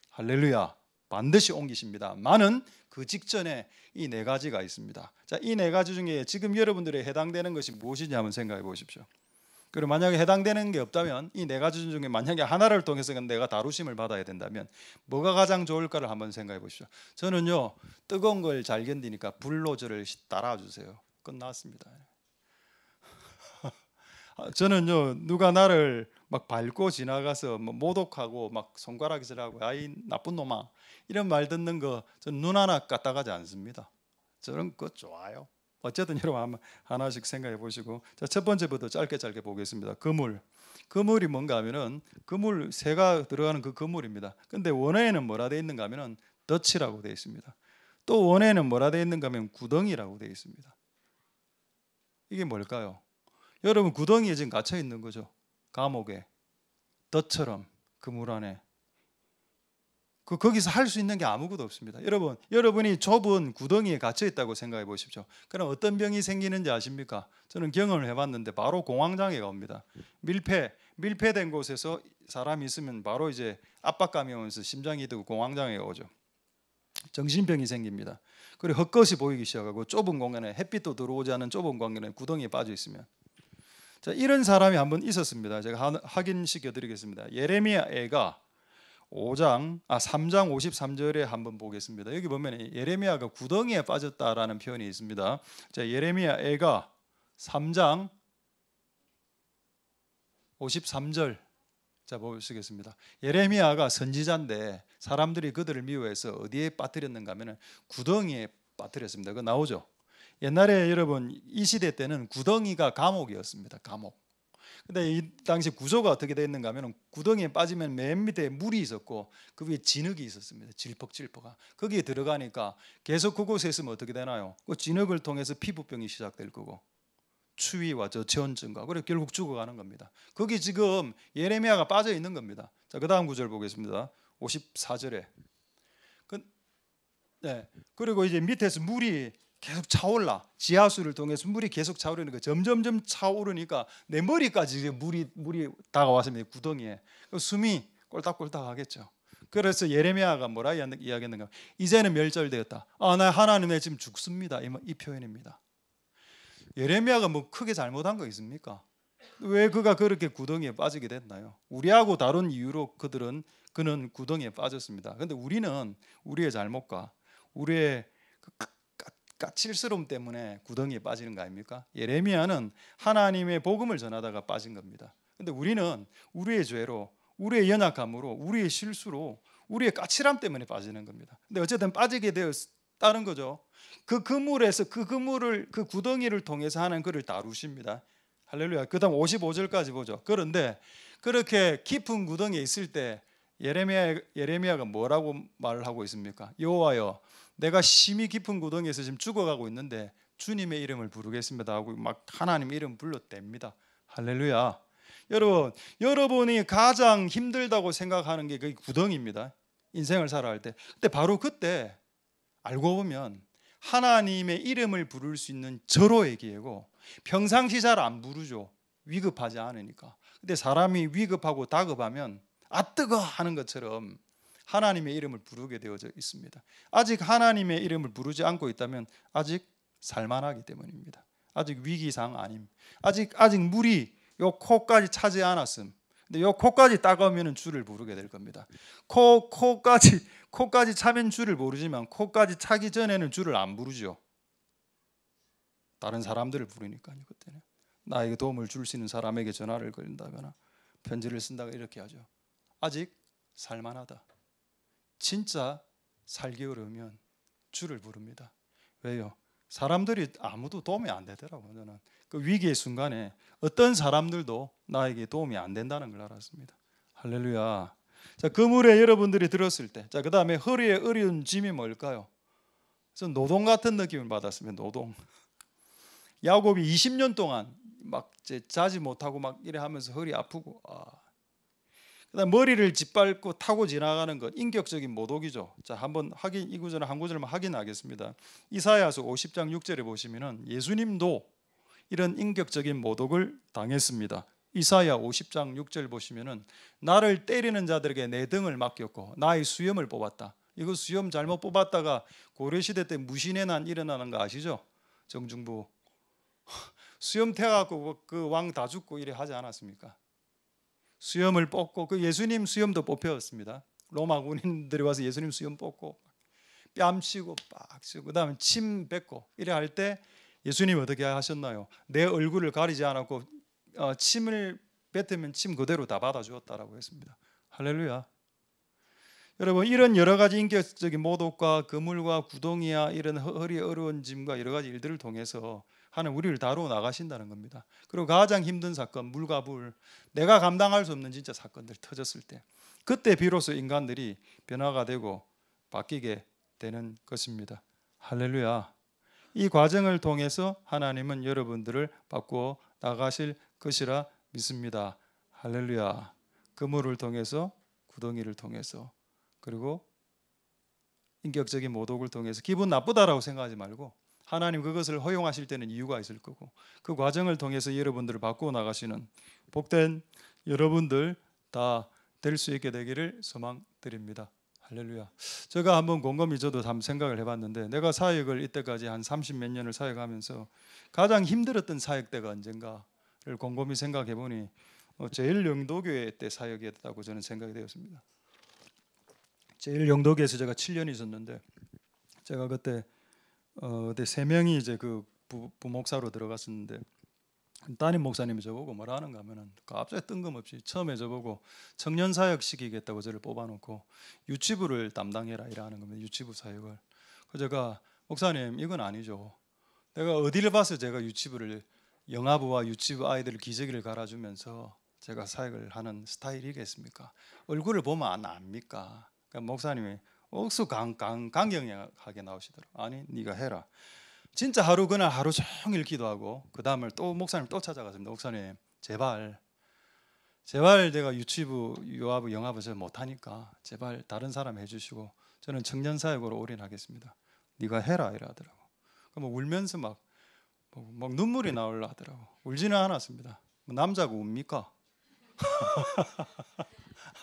할렐루야, 반드시 옮기십니다만은 그 직전에 이 네 가지가 있습니다. 자, 이 네 가지 중에 지금 여러분들에 해당되는 것이 무엇이냐 한번 생각해 보십시오. 그리고 만약에 해당되는 게 없다면 이 네 가지 중에 만약에 하나를 통해서 내가 다루심을 받아야 된다면 뭐가 가장 좋을까를 한번 생각해 보십시오. 저는요, 뜨거운 걸 잘 견디니까 불로 저를 따라주세요. 끝났습니다. 저는요, 누가 나를 막 밟고 지나가서 모독하고 막 손가락질하고 아이 나쁜 놈아 이런 말 듣는 거 저는 눈 하나 까딱하지 않습니다. 저는 그거 좋아요. 어쨌든 여러분 한번 하나씩 생각해 보시고, 자, 첫 번째부터 짧게 보겠습니다. 그물. 그물이 뭔가 하면은 그물, 새가 들어가는 그 그물입니다. 근데 원어에는 뭐라 되어 있는가 하면은 덫이라고 되어 있습니다. 또 원어에는 뭐라 되어 있는가 하면 구덩이라고 되어 있습니다. 이게 뭘까요? 여러분, 구덩이에 지금 갇혀 있는 거죠. 감옥에, 덫처럼 그물 안에. 거기서 할 수 있는 게 아무것도 없습니다. 여러분이 좁은 구덩이에 갇혀 있다고 생각해 보십시오. 그럼 어떤 병이 생기는지 아십니까? 저는 경험을 해봤는데 바로 공황장애가 옵니다. 밀폐된 곳에서 사람이 있으면 바로 이제 압박감이 오면서 심장이 뛰고 공황장애가 오죠. 정신병이 생깁니다. 그리고 헛것이 보이기 시작하고, 좁은 공간에 햇빛도 들어오지 않은 좁은 공간에 구덩이에 빠져 있으면, 자, 이런 사람이 한번 있었습니다. 제가 확인시켜 드리겠습니다. 예레미야 애가 3장 53절에 한번 보겠습니다. 여기 보면 예레미야가 구덩이에 빠졌다라는 표현이 있습니다. 자, 예레미야 애가 3장 53절, 자, 보시겠습니다. 예레미야가 선지자인데 사람들이 그들을 미워해서 어디에 빠뜨렸는가 하면 구덩이에 빠뜨렸습니다. 그거 나오죠. 옛날에 여러분 이 시대 때는 구덩이가 감옥이었습니다. 감옥. 근데 이 당시 구조가 어떻게 됐는가 하면 구덩이에 빠지면 맨 밑에 물이 있었고 그 위에 진흙이 있었습니다. 질퍽질퍽한. 거기에 들어가니까 계속 그곳에 있으면 어떻게 되나요? 그 진흙을 통해서 피부병이 시작될 거고 추위와 저체온증과, 그리고 결국 죽어가는 겁니다. 거기 지금 예레미야가 빠져 있는 겁니다. 자, 그 다음 구절 보겠습니다. 54절에. 그리고 이제 밑에서 물이 계속 차올라, 지하수를 통해서 물이 계속 차오르니까 점점점 차오르니까 내 머리까지 물이 다가왔습니다. 구덩이에. 숨이 꼴딱꼴딱 하겠죠. 그래서 예레미야가 뭐라 이야기했는가? 이제는 멸절되었다. 나 하나님의 지금 죽습니다. 이 표현입니다. 예레미야가 뭐 크게 잘못한 거 있습니까? 왜 그가 그렇게 구덩이에 빠지게 됐나요? 우리하고 다른 이유로 그는 구덩이에 빠졌습니다. 그런데 우리는 우리의 잘못과 우리의 까칠스러움 때문에 구덩이에 빠지는 거 아닙니까? 예레미야는 하나님의 복음을 전하다가 빠진 겁니다. 그런데 우리는 우리의 죄로, 우리의 연약함으로, 우리의 실수로, 우리의 까칠함 때문에 빠지는 겁니다. 근데 어쨌든 빠지게 되었다는 거죠. 그 그물에서 그 구덩이를 통해서 하나님 그를 다루십니다. 할렐루야. 그다음 55절까지 보죠. 그런데 그렇게 깊은 구덩이에 있을 때 예레미야가 뭐라고 말을 하고 있습니까? 여호와여, 내가 심히 깊은 구덩이에서 지금 죽어가고 있는데 주님의 이름을 부르겠습니다 하고 막 하나님 이름 불러댑니다. 할렐루야. 여러분이 가장 힘들다고 생각하는 게 그게 구덩이입니다. 인생을 살아갈 때. 근데 바로 그때 알고 보면 하나님의 이름을 부를 수 있는 절호의 기회고, 평상시 잘 안 부르죠. 위급하지 않으니까. 근데 사람이 위급하고 다급하면 아 뜨거 하는 것처럼 하나님의 이름을 부르게 되어져 있습니다. 아직 하나님의 이름을 부르지 않고 있다면 아직 살만하기 때문입니다. 아직 위기상 아님. 아직 물이 요 코까지 차지 않았음. 근데 요 코까지 따가우면 주를 부르게 될 겁니다. 코까지 차면 주를 부르지만 코까지 차기 전에는 주를 안 부르죠. 다른 사람들을 부르니까요. 그때는 나에게 도움을 줄 수 있는 사람에게 전화를 걸린다거나 편지를 쓴다거나 이렇게 하죠. 아직 살만하다. 진짜 살기 어려우면 주를 부릅니다. 왜요? 사람들이 아무도 도움이 안 되더라고요. 저는 그 위기의 순간에 어떤 사람들도 나에게 도움이 안 된다는 걸 알았습니다. 할렐루야. 자, 그물에 여러분들이 들었을 때, 자, 그 다음에 허리에 어려운 짐이 뭘까요? 그래서 노동 같은 느낌을 받았습니다. 노동. 야곱이 20년 동안 막 자지 못하고 막 이래 하면서 허리 아프고, 그다음 머리를 짓밟고 타고 지나가는 것, 인격적인 모독이죠. 자, 한번 이 구절은 한 구절만 확인하겠습니다. 이사야서 50장 6절에 보시면은 예수님도 이런 인격적인 모독을 당했습니다. 이사야 50장 6절 보시면은 나를 때리는 자들에게 내 등을 맡겼고 나의 수염을 뽑았다. 이거 수염 잘못 뽑았다가 고려시대 때 무신의 난 일어나는 거 아시죠? 정중부 수염 태갖고 그 왕 다 죽고 이래 하지 않았습니까? 수염을 뽑고, 그 예수님 수염도 뽑혔습니다. 로마 군인들이 와서 예수님 수염 뽑고 뺨치고 빡치고 그다음에 침 뱉고 이래 할 때 예수님 어떻게 하셨나요? 내 얼굴을 가리지 않았고 침을 뱉으면 침 그대로 다 받아주었다라고 했습니다. 할렐루야. 여러분, 이런 여러 가지 인격적인 모독과 그물과 구덩이와 이런 허리 어려운 짐과 여러 가지 일들을 통해서 하나님 우리를 다루어 나가신다는 겁니다. 그리고 가장 힘든 사건, 물과 불, 내가 감당할 수 없는 진짜 사건들 터졌을 때, 그때 비로소 인간들이 변화가 되고 바뀌게 되는 것입니다. 할렐루야. 이 과정을 통해서 하나님은 여러분들을 바꾸어 나가실 것이라 믿습니다. 할렐루야. 그물을 통해서, 구덩이를 통해서, 그리고 인격적인 모독을 통해서 기분 나쁘다라고 생각하지 말고 하나님 그것을 허용하실 때는 이유가 있을 거고 그 과정을 통해서 여러분들을 바꾸어 나가시는 복된 여러분들 다 될 수 있게 되기를 소망드립니다. 할렐루야. 제가 한번 곰곰이 저도 한번 생각을 해봤는데, 내가 사역을 이때까지 한 30몇 년을 사역하면서 가장 힘들었던 사역 때가 언젠가를 곰곰이 생각해 보니 제일영도교회 때 사역이었다고 저는 생각이 되었습니다. 제일영도교회에서 제가 7년 있었는데, 제가 그때 3명이 이제 그 부목사로 들어갔었는데, 담임 목사님이 저보고 뭐라 하는가 하면은 갑자기 뜬금없이 처음에 저보고 청년 사역 시키겠다고 저를 뽑아놓고 유치부를 담당해라 이라는 겁니다. 유치부 사역을. 그래서 제가 목사님 이건 아니죠. 내가 어디를 봐서 제가 유치부를, 영아부와 유치부 아이들 기저귀를 갈아주면서 제가 사역을 하는 스타일이겠습니까? 얼굴을 보면 안 압니까? 그러니까 목사님이 억수 강경하게 나오시더라고요. 아니 네가 해라. 진짜 그날 하루 종일 기도하고 그 다음을 또 목사님 또 찾아갔습니다. 목사님 제발 제가 유치부, 요아부, 영아부 저 못하니까 제발 다른 사람 해주시고 저는 청년 사역으로 올인하겠습니다. 네가 해라 이러더라고. 그럼 울면서 막 눈물이 나올라 하더라고. 울지는 않았습니다. 남자고 웁니까?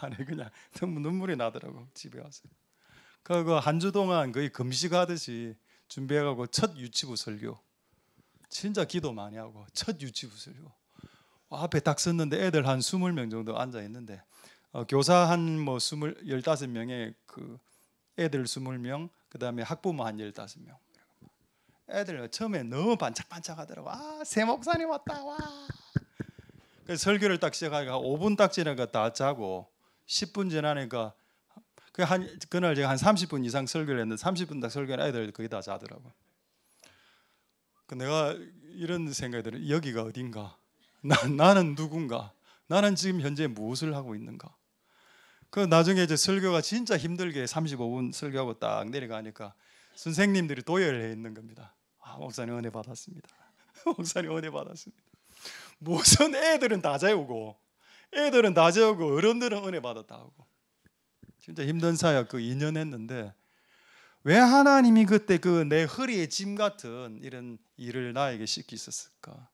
아니 그냥 너무 눈물이 나더라고. 집에 와서 그거 한 주 동안 거의 금식하듯이 준비해가고 첫 유치부 설교, 진짜 기도 많이 하고 첫 유치부 설교 앞에 딱 섰는데 애들 한 20명 정도 앉아 있는데 교사 한 15명에 그 애들 20명, 그 다음에 학부모 한 15명. 애들 처음에 너무 반짝반짝하더라고. 새 목사님 왔다. 와. 그래서 설교를 딱 시작하니까 5분 딱 지나니까 다 자고 10분 지나니까 그날 제가 한 30분 이상 설교를 했는데 30분 딱 설교한 애들 거의 다 자더라고. 내가 이런 생각이 들어요. 여기가 어딘가? 나는 누군가? 나는 지금 현재 무엇을 하고 있는가? 그 나중에 이제 설교가 진짜 힘들게 35분 설교하고 딱 내려가니까 선생님들이 도열해 있는 겁니다. 목사님 은혜 받았습니다. 목사님 은혜 받았습니다. 무슨 애들은 다 재우고 애들은 다 재우고 어른들은 은혜 받았다 하고. 진짜 힘든 사역 그 2년 했는데 왜 하나님이 그때 그 내 허리에 짐 같은 이런 일을 나에게 시키셨을까?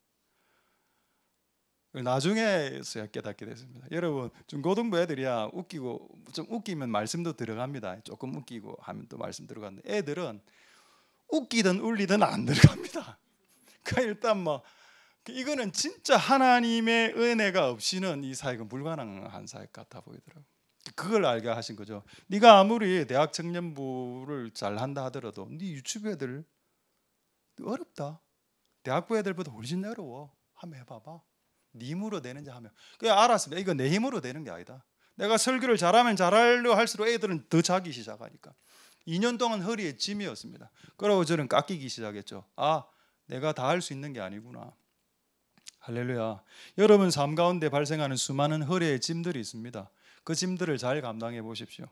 나중에서야 깨닫게 됐습니다. 여러분 중고등부 애들이야 웃기고 좀 웃기면 말씀도 들어갑니다. 조금 웃기고 하면 또 말씀 들어가는데 애들은 웃기든 울리든 안 들어갑니다. 그러니까 일단 뭐 이거는 진짜 하나님의 은혜가 없이는 이 사역은 불가능한 사역 같아 보이더라고요. 그걸 알게 하신 거죠. 네가 아무리 대학 청년부를 잘한다 하더라도 네 유치부 애들 어렵다. 대학부 애들보다 훨씬 어려워. 한번 해봐봐. 네 힘으로 되는지 하면 그냥 알았습니다. 이거 내 힘으로 되는 게 아니다. 내가 설교를 잘하면 잘하려 할수록 애들은 더 자기 시작하니까 2년 동안 허리에 짐이었습니다. 그러고 저는 깎이기 시작했죠. 아, 내가 다 할 수 있는 게 아니구나. 할렐루야. 여러분 삶 가운데 발생하는 수많은 허리의 짐들이 있습니다. 그 짐들을 잘 감당해 보십시오.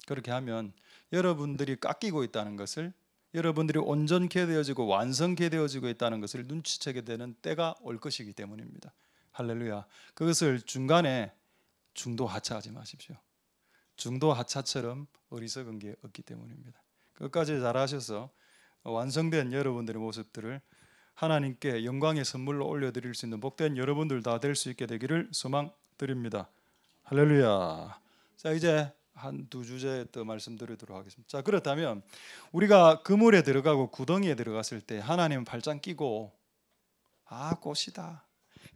그렇게 하면 여러분들이 깎이고 있다는 것을, 여러분들이 온전케 되어지고 완성케 되어지고 있다는 것을 눈치채게 되는 때가 올 것이기 때문입니다. 할렐루야. 그것을 중간에 중도 하차하지 마십시오. 중도 하차처럼 어리석은 게 없기 때문입니다. 끝까지 잘하셔서 완성된 여러분들의 모습들을 하나님께 영광의 선물로 올려드릴 수 있는 복된 여러분들 다 될 수 있게 되기를 소망드립니다. 할렐루야. 자, 이제 한두 주제 더 말씀드리도록 하겠습니다. 자, 그렇다면 우리가 그물에 들어가고 구덩이에 들어갔을 때 하나님은 발짱 끼고 꽃이다.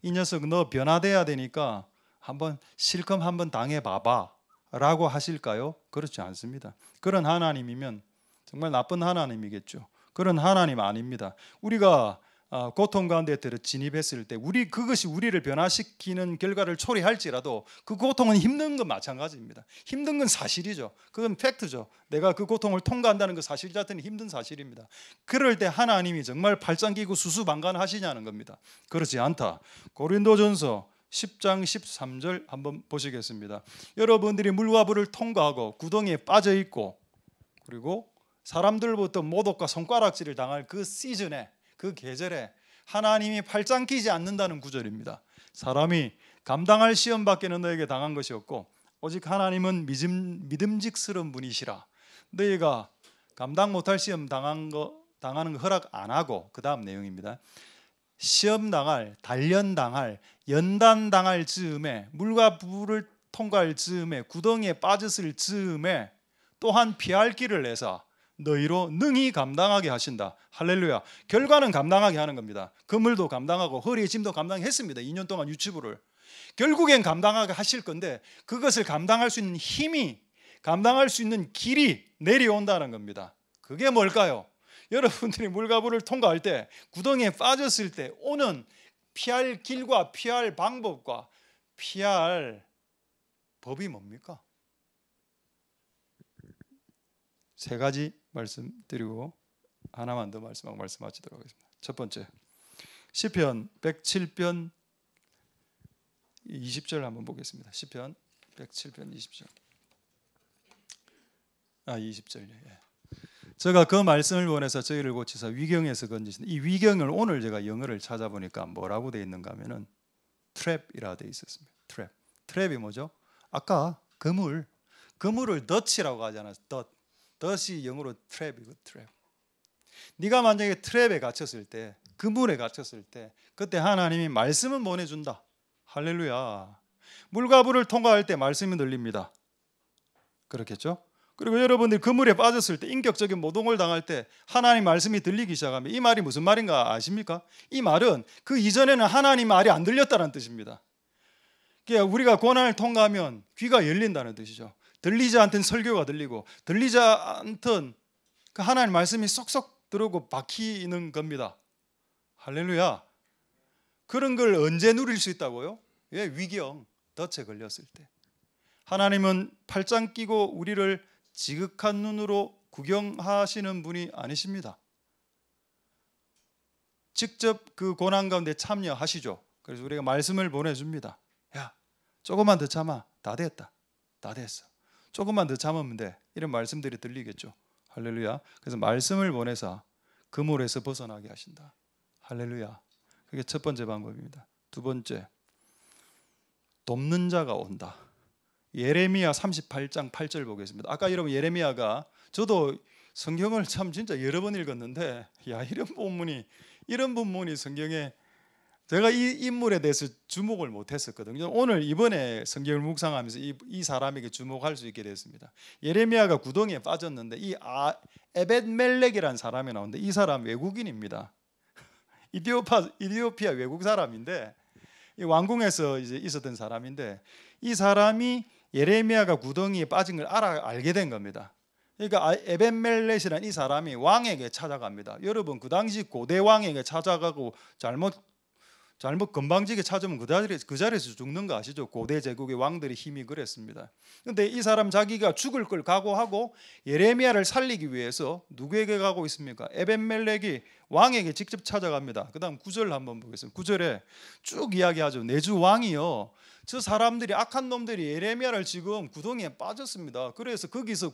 이 녀석 너 변화돼야 되니까 한번 실컷 한번 당해봐봐 라고 하실까요? 그렇지 않습니다. 그런 하나님이면 정말 나쁜 하나님이겠죠. 그런 하나님 아닙니다. 우리가 고통 가운데 들어 진입했을 때 그것이 우리를 변화시키는 결과를 초래할지라도 그 고통은 힘든 건 마찬가지입니다. 힘든 건 사실이죠. 그건 팩트죠. 내가 그 고통을 통과한다는 그 사실 자체는 힘든 사실입니다. 그럴 때 하나님이 정말 발짱 끼고 수수방관하시냐는 겁니다. 그렇지 않다. 고린도전서 10장 13절 한번 보시겠습니다. 여러분들이 물과 불을 통과하고 구덩이에 빠져 있고 그리고 사람들부터 모독과 손가락질을 당할 그 시즌에, 그 계절에 하나님이 팔짱 끼지 않는다는 구절입니다. 사람이 감당할 시험밖에는 너에게 당한 것이 없고 오직 하나님은 믿음직스러운 분이시라. 너희가 감당 못할 시험 당하는 거 허락 안 하고, 그 다음 내용입니다. 시험 당할, 단련 당할, 연단 당할 즈음에, 물과 불을 통과할 즈음에, 구덩이에 빠졌을 즈음에 또한 피할 길을 내사 너희로 능히 감당하게 하신다. 할렐루야. 결과는 감당하게 하는 겁니다. 그물도 감당하고 허리의 짐도 감당했습니다. 2년 동안 유치부를. 결국엔 감당하게 하실 건데 그것을 감당할 수 있는 힘이, 감당할 수 있는 길이 내려온다는 겁니다. 그게 뭘까요? 여러분들이 물과 불을 통과할 때, 구덩이에 빠졌을 때 오는 피할 길과 피할 방법과 피할 법이 뭡니까? 세 가지 말씀드리고 하나만 더 말씀하고 말씀하시도록 하겠습니다. 첫 번째, 시편 107편 20절 한번 보겠습니다. 시편 107편 20절. 20절요. 예. 제가 그 말씀을 원해서 저희를 고치사 위경에서 건지신, 이 위경을 오늘 제가 영어를 찾아보니까 뭐라고 되어 있는가 하면은 트랩이라 되어 있었습니다. 트랩이 뭐죠? 아까 그물을 덫이라고 하잖아요. 덫이 영어로 트랩이고, 트랩. 네가 만약에 트랩에 갇혔을 때, 그물에 갇혔을 때, 그때 하나님이 말씀은 보내준다. 할렐루야. 물과 불을 통과할 때 말씀이 들립니다. 그렇겠죠? 그리고 여러분들이 그물에 빠졌을 때, 인격적인 모독을 당할 때 하나님 말씀이 들리기 시작하면, 이 말이 무슨 말인가 아십니까? 이 말은 그 이전에는 하나님 말이 안 들렸다는 뜻입니다. 그러니까 우리가 고난을 통과하면 귀가 열린다는 뜻이죠. 들리지 않던 설교가 들리고, 들리지 않던 그 하나님 말씀이 쏙쏙 들어오고 박히는 겁니다. 할렐루야. 그런 걸 언제 누릴 수 있다고요? 위경, 덫에 걸렸을 때. 하나님은 팔짱 끼고 우리를 지극한 눈으로 구경하시는 분이 아니십니다. 직접 그 고난 가운데 참여하시죠. 그래서 우리가 말씀을 보내줍니다. 야, 조금만 더 참아. 다 됐다. 다 됐어. 조금만 더 참으면 돼. 이런 말씀들이 들리겠죠. 할렐루야. 그래서 말씀을 보내서 그물에서 벗어나게 하신다. 할렐루야. 그게 첫 번째 방법입니다. 두 번째, 돕는 자가 온다. 예레미야 38장 8절 보겠습니다. 아까 여러분 예레미야가 저도 성경을 참 진짜 여러 번 읽었는데 이런 본문이 성경에 제가 이 인물에 대해서 주목을 못했었거든요. 오늘 이번에 성경을 묵상하면서 이 사람에게 주목할 수 있게 됐습니다. 예레미야가 구덩이에 빠졌는데 이 에벳멜렉이라는 사람이 나오는데 이 사람 외국인입니다. 이디오피아 외국 사람인데 이 왕궁에서 이제 있었던 사람인데 이 사람이 예레미야가 구덩이에 빠진 걸 알게 된 겁니다. 그러니까 에벳멜렉이라는 이 사람이 왕에게 찾아갑니다. 여러분 그 당시 고대 왕에게 찾아가고 잘못 건방지게 찾으면 그 자리에서 죽는 거 아시죠? 고대 제국의 왕들의 힘이 그랬습니다. 그런데 이 사람 자기가 죽을 걸 각오하고 예레미야를 살리기 위해서 누구에게 가고 있습니까? 에벳멜렉이 왕에게 직접 찾아갑니다. 그 다음 9절 한번 보겠습니다. 9절에 쭉 이야기하죠. 내주 왕이요, 저 사람들이 악한 놈들이 예레미야를 지금 구덩이에 빠졌습니다. 그래서 거기서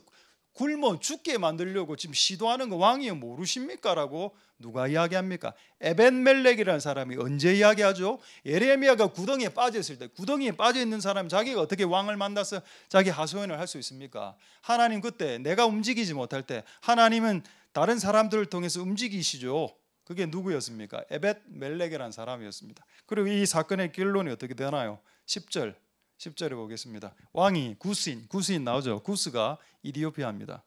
굶어 죽게 만들려고 지금 시도하는 거 왕이요 모르십니까? 라고 누가 이야기합니까? 에벳멜렉이라는 사람이 언제 이야기하죠? 예레미야가 구덩이에 빠졌을 때, 구덩이에 빠져있는 사람이 자기가 어떻게 왕을 만나서 자기 하소연을 할 수 있습니까? 하나님 그때 내가 움직이지 못할 때 하나님은 다른 사람들을 통해서 움직이시죠. 그게 누구였습니까? 에벳멜렉이라는 사람이었습니다. 그리고 이 사건의 결론이 어떻게 되나요? 10절에 보겠습니다. 왕이 구스인 나오죠. 구스가 이디오피아입니다.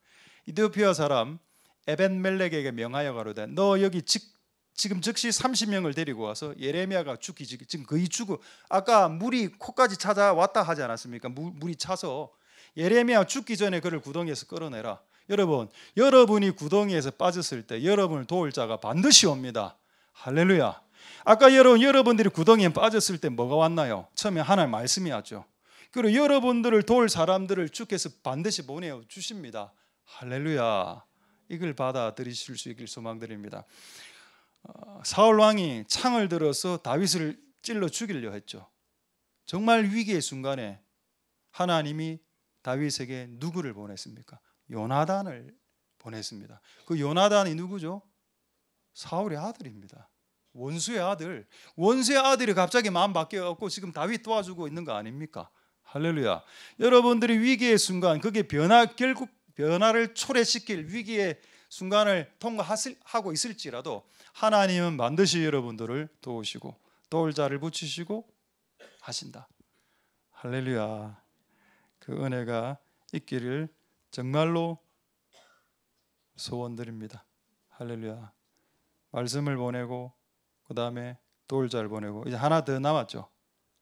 이디오피아 사람 에벳멜렉에게 명하여 가로되 너 여기 지금 즉시 30명을 데리고 와서 예레미야가 지금 거의 죽어 아까 물이 코까지 찾아왔다 하지 않았습니까? 물이 차서 예레미야 죽기 전에 그를 구덩이에서 끌어내라. 여러분이 구덩이에서 빠졌을 때 여러분을 도울 자가 반드시 옵니다. 할렐루야. 아까 여러분들이 구덩이에 빠졌을 때 뭐가 왔나요? 처음에 하나님 말씀이 왔죠. 그리고 여러분들을 도울 사람들을 주께서 반드시 보내어 주십니다. 할렐루야. 이걸 받아들이실 수 있길 소망드립니다. 사울 왕이 창을 들어서 다윗을 찔러 죽이려 했죠. 정말 위기의 순간에 하나님이 다윗에게 누구를 보냈습니까? 요나단을 보냈습니다. 그 요나단이 누구죠? 사울의 아들입니다. 원수의 아들이 갑자기 마음 바뀌어갖고 지금 다윗 도와주고 있는 거 아닙니까? 할렐루야. 여러분들이 위기의 순간, 그게 결국 변화를 초래시킬 위기의 순간을 통과하고 있을지라도 하나님은 반드시 여러분들을 도우시고 도울 자를 붙이시고 하신다. 할렐루야. 그 은혜가 있기를 정말로 소원드립니다. 할렐루야. 말씀을 보내고 그 다음에 도울 자를 보내고 이제 하나 더 남았죠.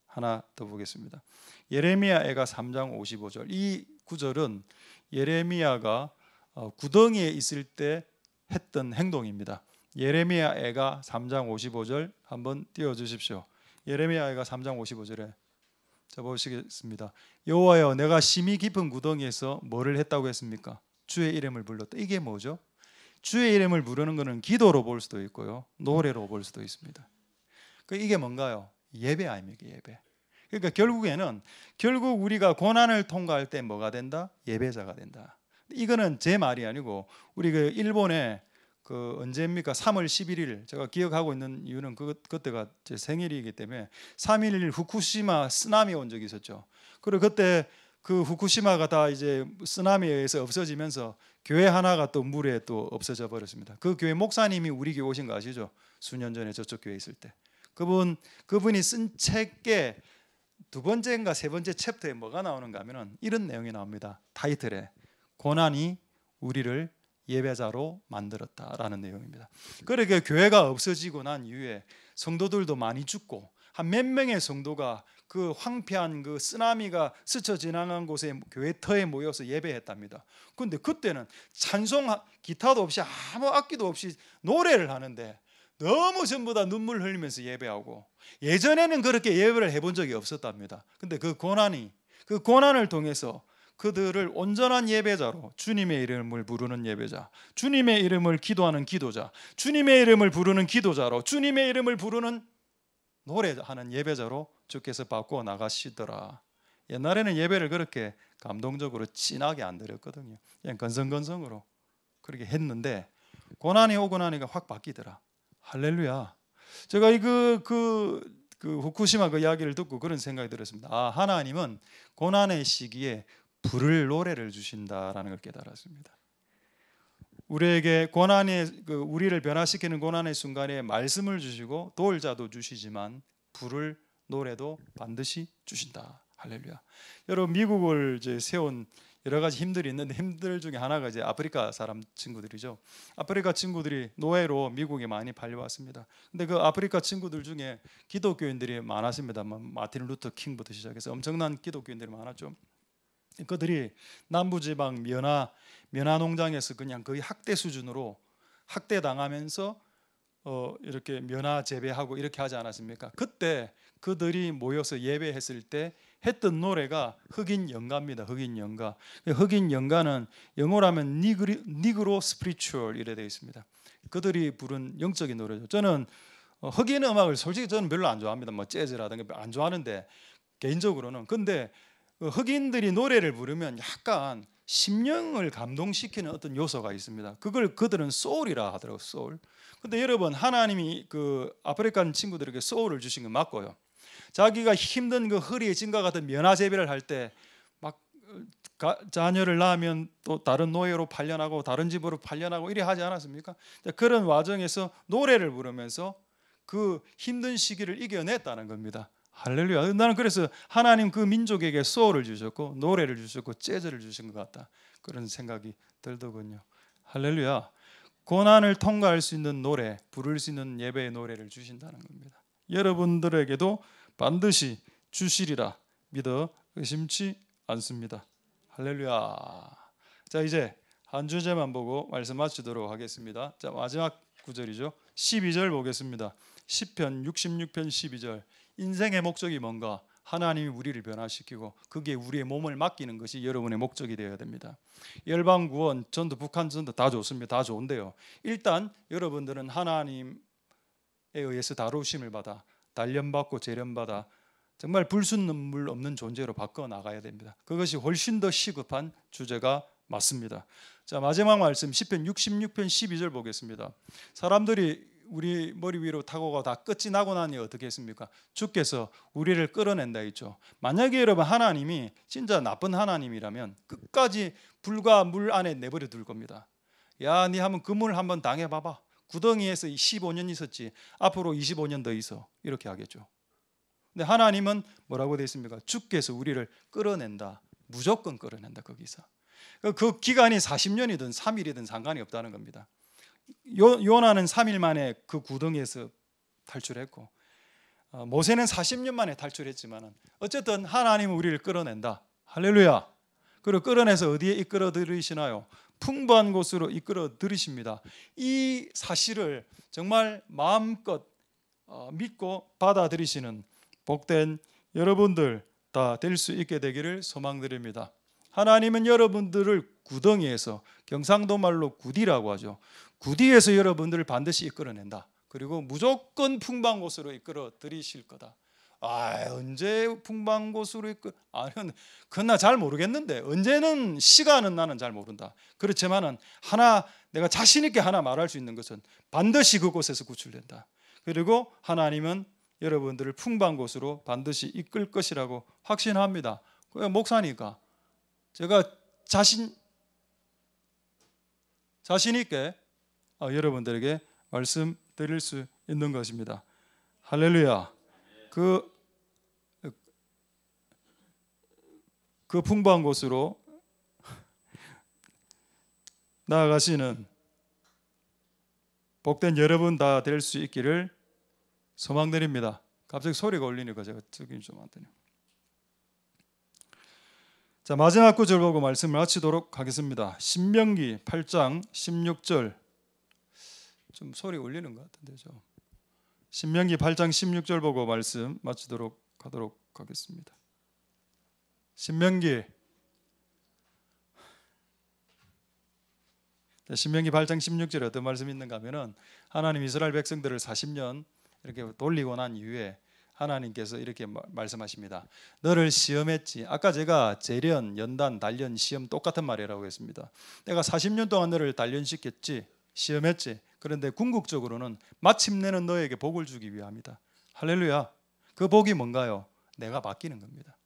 하나 더 보겠습니다. 예레미야 애가 3장 55절. 이 구절은 예레미야가 구덩이에 있을 때 했던 행동입니다. 예레미야 애가 3장 55절 한번 띄워주십시오. 예레미야 애가 3장 55절에 자 보시겠습니다. 여호와여 내가 심히 깊은 구덩이에서 뭐를 했다고 했습니까? 주의 이름을 불렀다. 이게 뭐죠? 주의 이름을 부르는 것은 기도로 볼 수도 있고요, 노래로 볼 수도 있습니다. 이게 뭔가요? 예배 아닙니까? 예배. 그러니까 결국 우리가 고난을 통과할 때 뭐가 된다? 예배자가 된다. 이거는 제 말이 아니고 우리 그 일본에 그 언제입니까? 3월 11일 제가 기억하고 있는 이유는 그때가 제 생일이기 때문에 3.11 후쿠시마 쓰나미 온 적이 있었죠. 그리고 그때 그 후쿠시마가 다 이제 쓰나미에 의해서 없어지면서 교회 하나가 또 물에 또 없어져 버렸습니다. 그 교회 목사님이 우리 교회 오신 거 아시죠? 수년 전에 저쪽 교회 있을 때 그분이 쓴 책의 두 번째인가 세 번째 챕터에 뭐가 나오는가 하면은 이런 내용이 나옵니다. 타이틀에 고난이 우리를 예배자로 만들었다라는 내용입니다. 그러니까 교회가 없어지고 난 이후에 성도들도 많이 죽고 한 몇 명의 성도가 그 황폐한 그 쓰나미가 스쳐 지나간 곳에 교회 터에 모여서 예배했답니다. 그런데 그때는 기타도 없이 아무 악기도 없이 노래를 하는데 너무 전부 다 눈물 흘리면서 예배하고 예전에는 그렇게 예배를 해본 적이 없었답니다. 근데 그 고난을 통해서 그들을 온전한 예배자로 주님의 이름을 부르는 예배자, 주님의 이름을 기도하는 기도자, 주님의 이름을 부르는 기도자로 주님의 이름을 부르는 노래하는 예배자로 주께서 바꾸어 나가시더라. 옛날에는 예배를 그렇게 감동적으로 진하게 안 드렸거든요. 그냥 건성건성으로 그렇게 했는데 고난이 오고 나니까 확 바뀌더라. 할렐루야. 제가 그 그 후쿠시마 그 이야기를 듣고 그런 생각이 들었습니다. 아, 하나님은 고난의 시기에 불을 노래를 주신다라는 걸 깨달았습니다. 우리에게 고난의 우리를 변화시키는 고난의 순간에 말씀을 주시고 도울자도 주시지만 불을 노래도 반드시 주신다. 할렐루야. 여러분, 미국을 이제 세운 여러 가지 힘들이 있는데 힘들 중에 하나가 이제 아프리카 사람 친구들이죠. 아프리카 친구들이 노예로 미국에 많이 팔려왔습니다. 근데 그 아프리카 친구들 중에 기독교인들이 많았습니다. 마틴 루터 킹부터 시작해서 엄청난 기독교인들이 많았죠. 그들이 남부지방 면화 농장에서 그냥 거의 학대 수준으로 학대 당하면서 이렇게 면화 재배하고 이렇게 하지 않았습니까? 그때 그들이 모여서 예배했을 때 했던 노래가 흑인 연가입니다. 흑인 연가. 흑인 연가는 영어로 하면 니그로 스피리추얼 이래 되어 있습니다. 그들이 부른 영적인 노래죠. 저는 흑인 음악을 솔직히 저는 별로 안 좋아합니다. 뭐 재즈라든가 안 좋아하는데 개인적으로는. 근데 흑인들이 노래를 부르면 약간 심령을 감동시키는 어떤 요소가 있습니다. 그걸 그들은 소울이라 하더라고요. 소울. 근데 여러분, 하나님이 그 아프리칸 친구들에게 소울을 주신 건 맞고요. 자기가 힘든 그 허리에 진과 같은 면화 재배를 할 때 막 자녀를 낳으면 또 다른 노예로 팔려나고 다른 집으로 팔려나고 이래 하지 않았습니까? 그런 와중에서 노래를 부르면서 그 힘든 시기를 이겨냈다는 겁니다. 할렐루야. 나는 그래서 하나님 그 민족에게 소울을 주셨고 노래를 주셨고 재즈를 주신 것 같다, 그런 생각이 들더군요. 할렐루야. 고난을 통과할 수 있는 노래, 부를 수 있는 예배의 노래를 주신다는 겁니다. 여러분들에게도 반드시 주시리라 믿어 의심치 않습니다. 할렐루야. 자, 이제 한 주제만 보고 말씀 마치도록 하겠습니다. 자, 마지막 구절이죠. 12절 보겠습니다. 시편 66편 12절. 인생의 목적이 뭔가? 하나님이 우리를 변화시키고 그게 우리의 몸을 맡기는 것이 여러분의 목적이 되어야 됩니다. 열방 구원, 전도, 북한 전도 다 좋습니다. 다 좋은데요. 일단 여러분들은 하나님에 의해서 다루심을 받아 단련받고 재련받아 정말 불순물 없는 존재로 바꿔 나가야 됩니다. 그것이 훨씬 더 시급한 주제가 맞습니다. 자, 마지막 말씀 시편 66편 12절 보겠습니다. 사람들이 우리 머리 위로 타고가 다 끝이 나고 나니 어떻게 했습니까? 주께서 우리를 끌어낸다 했죠. 만약에 여러분 하나님이 진짜 나쁜 하나님이라면 끝까지 불과 물 안에 내버려 둘 겁니다. 야, 네 한번 그물 한번 당해봐봐. 구덩이에서 15년 있었지 앞으로 25년 더 있어, 이렇게 하겠죠. 근데 하나님은 뭐라고 되어 있습니까? 주께서 우리를 끌어낸다. 무조건 끌어낸다. 거기서 그 기간이 40년이든 3일이든 상관이 없다는 겁니다. 요나는 3일 만에 그 구덩이에서 탈출했고 모세는 40년 만에 탈출했지만 어쨌든 하나님은 우리를 끌어낸다. 할렐루야. 그리고 끌어내서 어디에 이끌어 들이시나요? 풍부한 곳으로 이끌어 들이십니다. 이 사실을 정말 마음껏 믿고 받아들이시는 복된 여러분들 다 될 수 있게 되기를 소망드립니다. 하나님은 여러분들을 구덩이에서, 경상도 말로 구디라고 하죠, 구디에서 여러분들을 반드시 이끌어낸다. 그리고 무조건 풍부한 곳으로 이끌어 들이실 거다. 언제 풍부한 곳으로 이끌어? 그건 잘 모르겠는데 언제는 시간은 나는 잘 모른다. 그렇지만은 하나 내가 자신 있게 하나 말할 수 있는 것은 반드시 그곳에서 구출된다. 그리고 하나님은 여러분들을 풍부한 곳으로 반드시 이끌 것이라고 확신합니다. 목사니까 제가 자신 있게 여러분들에게 말씀드릴 수 있는 것입니다. 할렐루야. 그 풍부한 곳으로 나아가시는 복된 여러분 다 될 수 있기를 소망드립니다. 갑자기 소리가 울리니까 제가 적응이 좀 안 되네요. 자, 마지막 구절 보고 말씀을 마치도록 하겠습니다. 신명기 8장 16절. 좀 소리 울리는 것 같은데 신명기 8장 16절 보고 말씀 마치도록 하도록 하겠습니다. 신명기 8장 16절에 어떤 말씀이 있는가 하면은 하나님 이스라엘 백성들을 40년 이렇게 돌리고 난 이후에 하나님께서 이렇게 말씀하십니다. 너를 시험했지. 아까 제가 재련, 연단, 단련, 시험 똑같은 말이라고 했습니다. 내가 40년 동안 너를 단련시켰지, 시험했지. 그런데 궁극적으로는 마침내는 너에게 복을 주기 위함이다. 할렐루야. 그 복이 뭔가요? 내가 바뀌는 겁니다.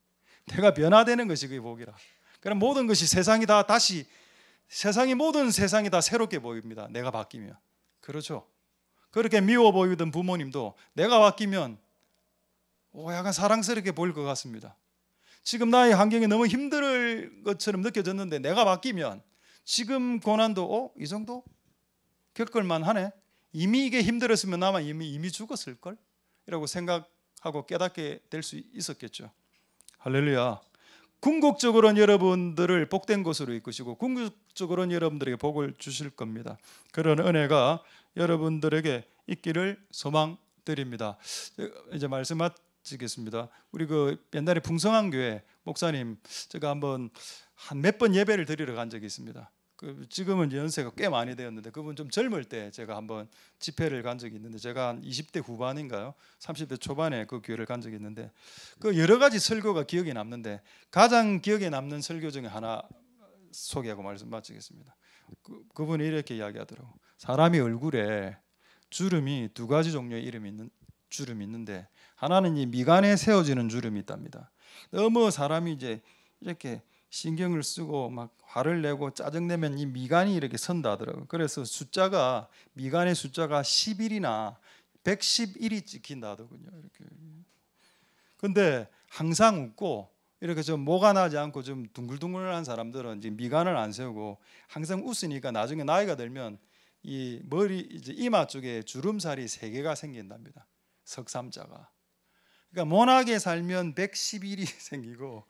내가 변화되는 것이 그게 복이라. 그럼 모든 것이 세상이 모든 세상이 다 새롭게 보입니다. 내가 바뀌면. 그렇죠. 그렇게 미워 보이던 부모님도 내가 바뀌면 약간 사랑스럽게 보일 것 같습니다. 지금 나의 환경이 너무 힘들 것처럼 느껴졌는데 내가 바뀌면 지금 고난도 이 정도 겪을만 하네. 이미 이게 힘들었으면 나만 이미 죽었을걸? 이라고 생각하고 깨닫게 될 수 있었겠죠. 할렐루야. 궁극적으로는 여러분들을 복된 것으로 이끄시고 궁극적으로는 여러분들에게 복을 주실 겁니다. 그런 은혜가 여러분들에게 있기를 소망드립니다. 이제 말씀 마치겠습니다. 우리 옛날에 풍성한 교회 목사님 제가 한번 한 몇 번 예배를 드리러 간 적이 있습니다. 지금은 연세가 꽤 많이 되었는데 그분 좀 젊을 때 제가 한번 집회를 간 적이 있는데 제가 한 20대 후반인가요? 30대 초반에 그 교회를 간 적이 있는데 여러 가지 설교가 기억에 남는데 가장 기억에 남는 설교 중에 하나 소개하고 말씀 마치겠습니다. 그분이 이렇게 이야기하더라고요. 사람이 얼굴에 주름이 두 가지 종류의 주름이 있는데 하나는 이 미간에 세워지는 주름이 있답니다. 너무 사람이 이제 이렇게 신경을 쓰고 막 화를 내고 짜증내면 이 미간이 이렇게 선다 하더라고요. 그래서 미간의 숫자가 11이나 111이 찍힌다 하더군요. 이렇게. 근데 항상 웃고 이렇게 좀 모가 나지 않고 좀 둥글둥글한 사람들은 이제 미간을 안 세우고 항상 웃으니까 나중에 나이가 들면 이 머리 이제 이마 쪽에 주름살이 3개가 생긴답니다. 석삼자가. 그러니까 모나게 살면 111이 생기고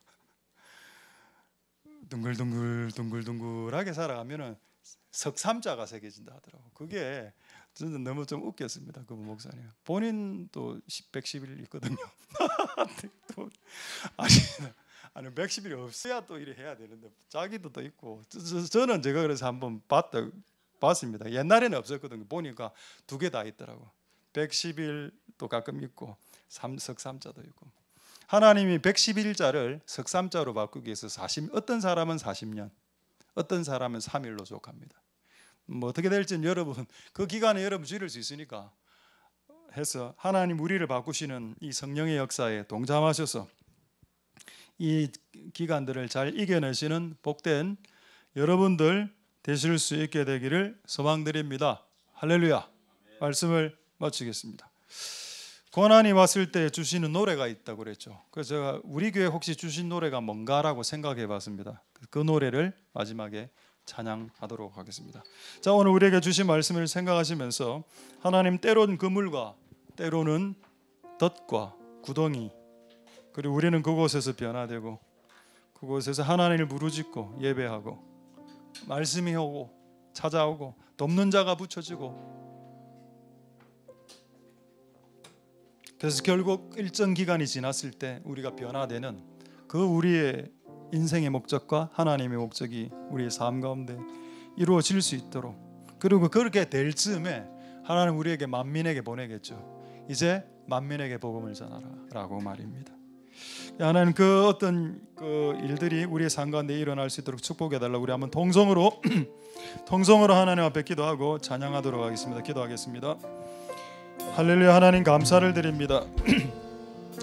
둥글둥글하게 살아가면은 석삼자가 새겨진다 하더라고. 그게 저는 너무 좀 웃겼습니다. 그 목사님. 본인도 111 있거든요. 아니 111이 없어야 또 이래 해야 되는데 자기도 또 있고. 저는 제가 그래서 한번 봤습니다. 옛날에는 없었거든요. 보니까 2개 다 있더라고. 111도 가끔 있고 석삼자도 있고. 하나님이 111자를 석삼자로 바꾸기 위해서 어떤 사람은 40년, 어떤 사람은 3일로 족합니다. 뭐 어떻게 될지는 여러분 그 기간에 여러분 지를 수 있으니까 해서 하나님 우리를 바꾸시는 이 성령의 역사에 동참하셔서 이 기간들을 잘 이겨내시는 복된 여러분들 되실 수 있게 되기를 소망드립니다. 할렐루야. 말씀을 마치겠습니다. 고난이 왔을 때 주시는 노래가 있다고 그랬죠. 그래서 제가 우리 교회 혹시 주신 노래가 뭔가라고 생각해 봤습니다. 그 노래를 마지막에 찬양하도록 하겠습니다. 자, 오늘 우리에게 주신 말씀을 생각하시면서 하나님 때로는 그물과 때로는 덫과 구덩이 그리고 우리는 그곳에서 변화되고 그곳에서 하나님을 부르짖고 예배하고 말씀이 오고 찾아오고 돕는 자가 붙여지고 그래서 결국 일정 기간이 지났을 때 우리가 변화되는 그 우리의 인생의 목적과 하나님의 목적이 우리의 삶 가운데 이루어질 수 있도록 그리고 그렇게 될 즈음에 하나님 우리에게 만민에게 보내겠죠. 이제 만민에게 복음을 전하라 라고 말입니다. 하나님 그 어떤 그 일들이 우리의 삶 가운데 일어날 수 있도록 축복해 달라고 우리 한번 통성으로 하나님 앞에 기도하고 찬양하도록 하겠습니다. 기도하겠습니다. 할렐루야. 하나님 감사를 드립니다.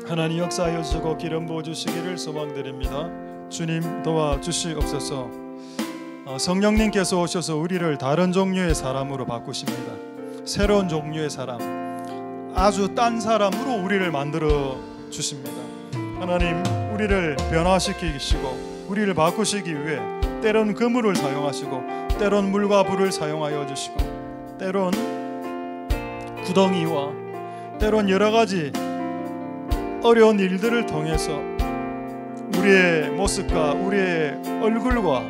하나님 역사하여 주시고 기름 부어 주시기를 소망드립니다. 주님 도와주시옵소서. 성령님께서 오셔서 우리를 다른 종류의 사람으로 바꾸십니다. 새로운 종류의 사람, 아주 딴 사람으로 우리를 만들어 주십니다. 하나님 우리를 변화시키시고 우리를 바꾸시기 위해 때론 그물을 사용하시고 때론 물과 불을 사용하여 주시고 때론 구덩이와 때론 여러 가지 어려운 일들을 통해서 우리의 모습과 우리의 얼굴과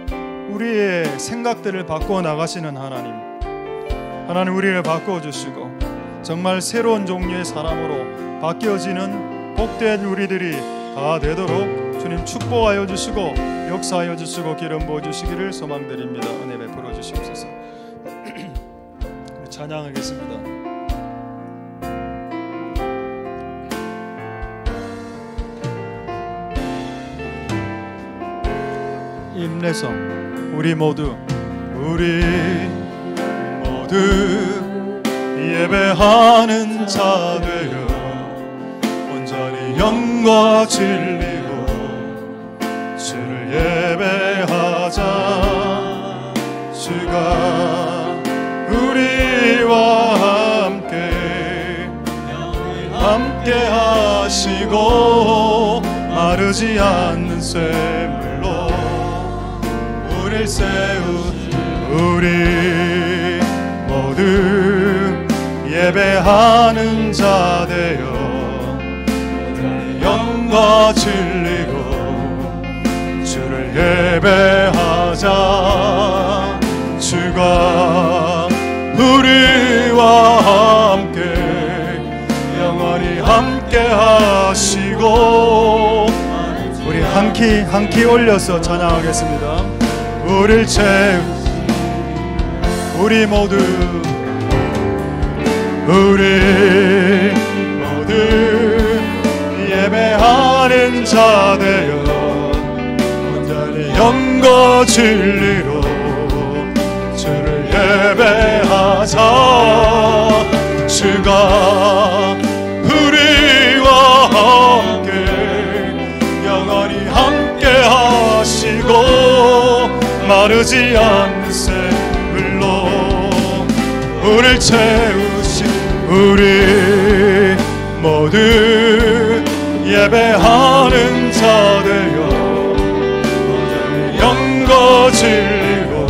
우리의 생각들을 바꾸어 나가시는 하나님 우리를 바꾸어 주시고 정말 새로운 종류의 사람으로 바뀌어지는 복된 우리들이 다 되도록 주님 축복하여 주시고 역사하여 주시고 기름 부어 주시기를 소망드립니다. 은혜 베풀어 주시옵소서. 찬양하겠습니다. 힘내서 우리 모두 예배하는 자 되어 온전히 영과 진리로 주를 예배하자. 주가 우리와 함께 하시고 마르지 않는 샘물로 우릴 우리 모두 예배하는 자 되어 영과 진리로 주를 예배하자. 주가 우리와 함께 영원히 함께 하시고. 우리 한 키 올려서 찬양하겠습니다. 우릴 우리 모두 예배하는 자 되어 온전히 영과 진리로 주를 예배하자. 주가 우리와 함께 영원히 함께 하시고 마르지 않는 샘물로 우릴 채우신 우리 모두 예배하는 자 되어 영과 진리로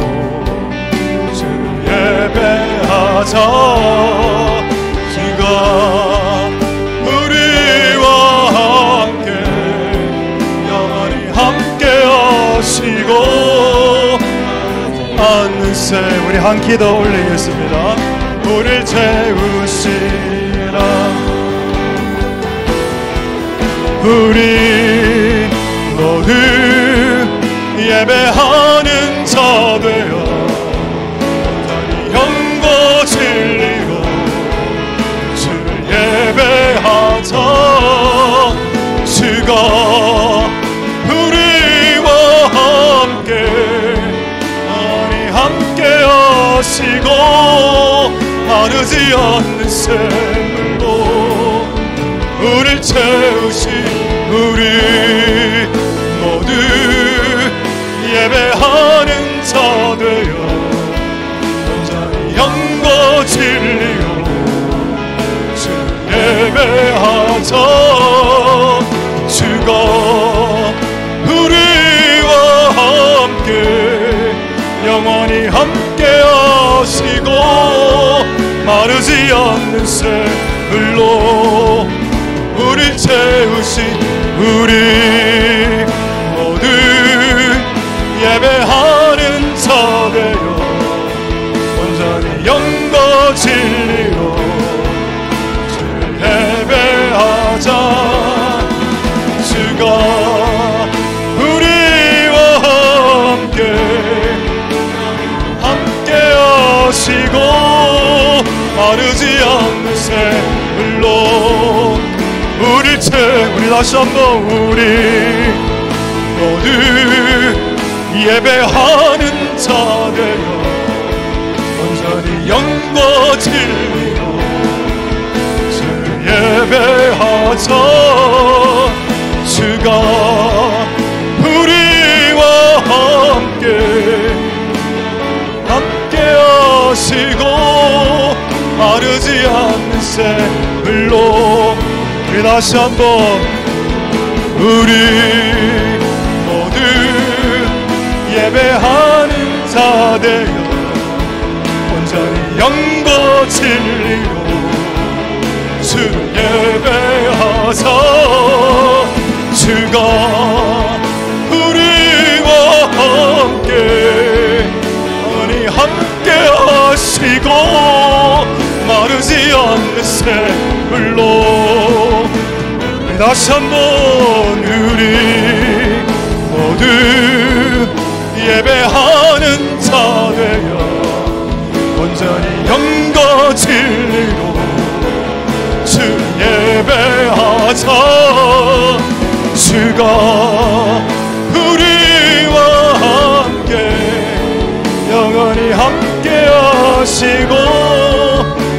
주를 예배하자. 주가 우리와 함께 영원히 함께 하시고 않는 새. 우리 한 키 더 올리겠습니다. 우릴 채우시라. 우리 모두 예배하는 자 되어 영과 진리로 주를 예배하자. 주가 우리와 함께 함께 하시고 마르지 않는 샘물로 우릴 채우신 우리 모두 예배하는 자 되어 온전히 영과 진리로 주를 예배하자. 주가 우리와 함께 영원히 함께 하시고 마르지 않는 샘물로 우릴 채우신 우리 모두 예배하는 자 되어 온전히 영과 진리로 주를 예배하자. 주가 우리와 함께 하시고 마르지 않는 샘물로 우리 다시 한번 우리 모두 예배하는 자 되어 온전히 영과 진리로 주를 예배하자. 주가 우리와 함께 하시고 마르지 않는 샘물로 우리 다시 한번 우리 모두 예배하는 자 되어 온전히 영과 진리로 주를 예배하자. 주가 우리와 함께 함께 하시고 마르지 않는 샘물로 다시 한번 우리 모두 예배하는 자 되어 온전히 영과 진리로 주 예배하자. 주가 우리와 함께 영원히 함께 하시고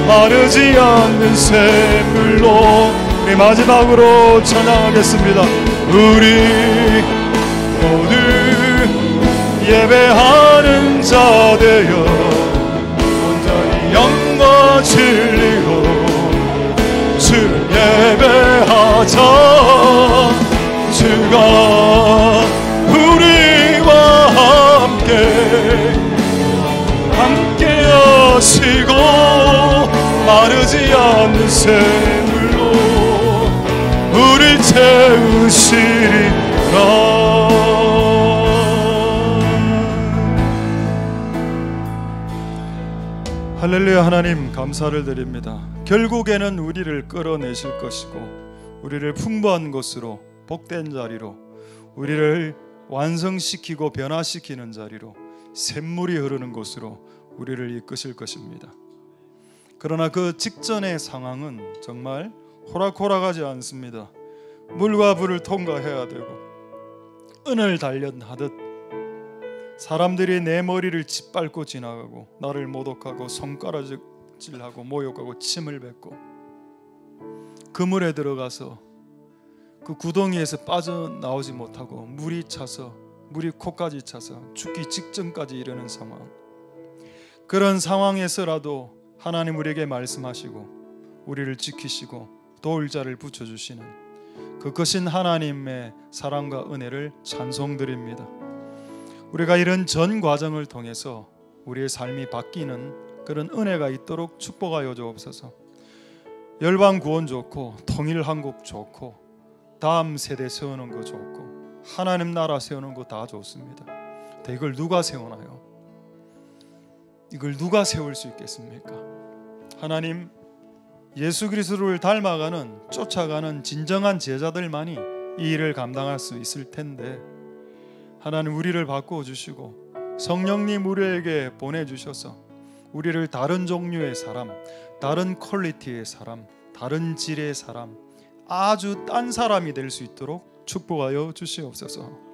마르지 않는 샘물로 우리 마지막으로 찬양하겠습니다. 우리 모두 예배하는 자 되어 온전히 영과 진리로 주를 예배하자. 주가 우리와 함께 하시고 마르지 않는 샘물로 우릴 채우시리라. 할렐루야. 하나님 감사를 드립니다. 결국에는 우리를 끌어내실 것이고 우리를 풍부한 곳으로, 복된 자리로, 우리를 완성시키고 변화시키는 자리로, 샘물이 흐르는 곳으로 우리를 이끄실 것입니다. 그러나 그 직전의 상황은 정말 호락호락하지 않습니다. 물과 불을 통과해야 되고 은을 단련하듯 사람들이 내 머리를 짓밟고 지나가고 나를 모독하고 손가락질하고 모욕하고 침을 뱉고 그물에 들어가서 그 구덩이에서 빠져나오지 못하고 물이 코까지 차서 죽기 직전까지 이르는 상황, 그런 상황에서라도 하나님 우리에게 말씀하시고 우리를 지키시고 도울 자를 붙여주시는 그 크신 하나님의 사랑과 은혜를 찬송드립니다. 우리가 이런 전 과정을 통해서 우리의 삶이 바뀌는 그런 은혜가 있도록 축복하여 주옵소서. 열방 구원 좋고 통일 한국 좋고 다음 세대 세우는 거 좋고 하나님 나라 세우는 거 다 좋습니다. 근데 이걸 누가 세우나요? 이걸 누가 세울 수 있겠습니까? 하나님, 예수 그리스도를 닮아가는, 쫓아가는 진정한 제자들만이 이 일을 감당할 수 있을 텐데 하나님 우리를 바꾸어주시고 성령님 우리에게 보내주셔서 우리를 다른 종류의 사람, 다른 퀄리티의 사람, 다른 질의 사람, 아주 딴 사람이 될 수 있도록 축복하여 주시옵소서.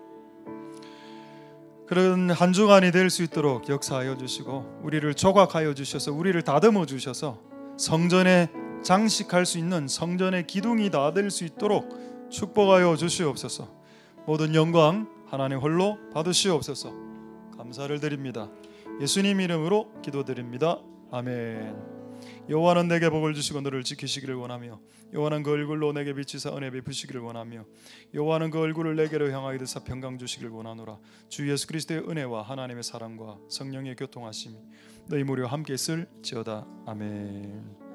그런 한 주간이 될 수 있도록 역사하여 주시고 우리를 조각하여 주셔서 우리를 다듬어 주셔서 성전에 장식할 수 있는 성전의 기둥이 다 될 수 있도록 축복하여 주시옵소서. 모든 영광 하나님 홀로 받으시옵소서. 감사를 드립니다. 예수님 이름으로 기도드립니다. 아멘. 여호와는 내게 복을 주시고 너를 지키시기를 원하며 여호와는 그 얼굴로 내게 비치사 은혜 베푸시기를 원하며 여호와는 그 얼굴을 내게로 향하게 되사 평강 주시기를 원하노라. 주 예수 그리스도의 은혜와 하나님의 사랑과 성령의 교통하심이 너희 무리와 함께 있을지어다. 아멘.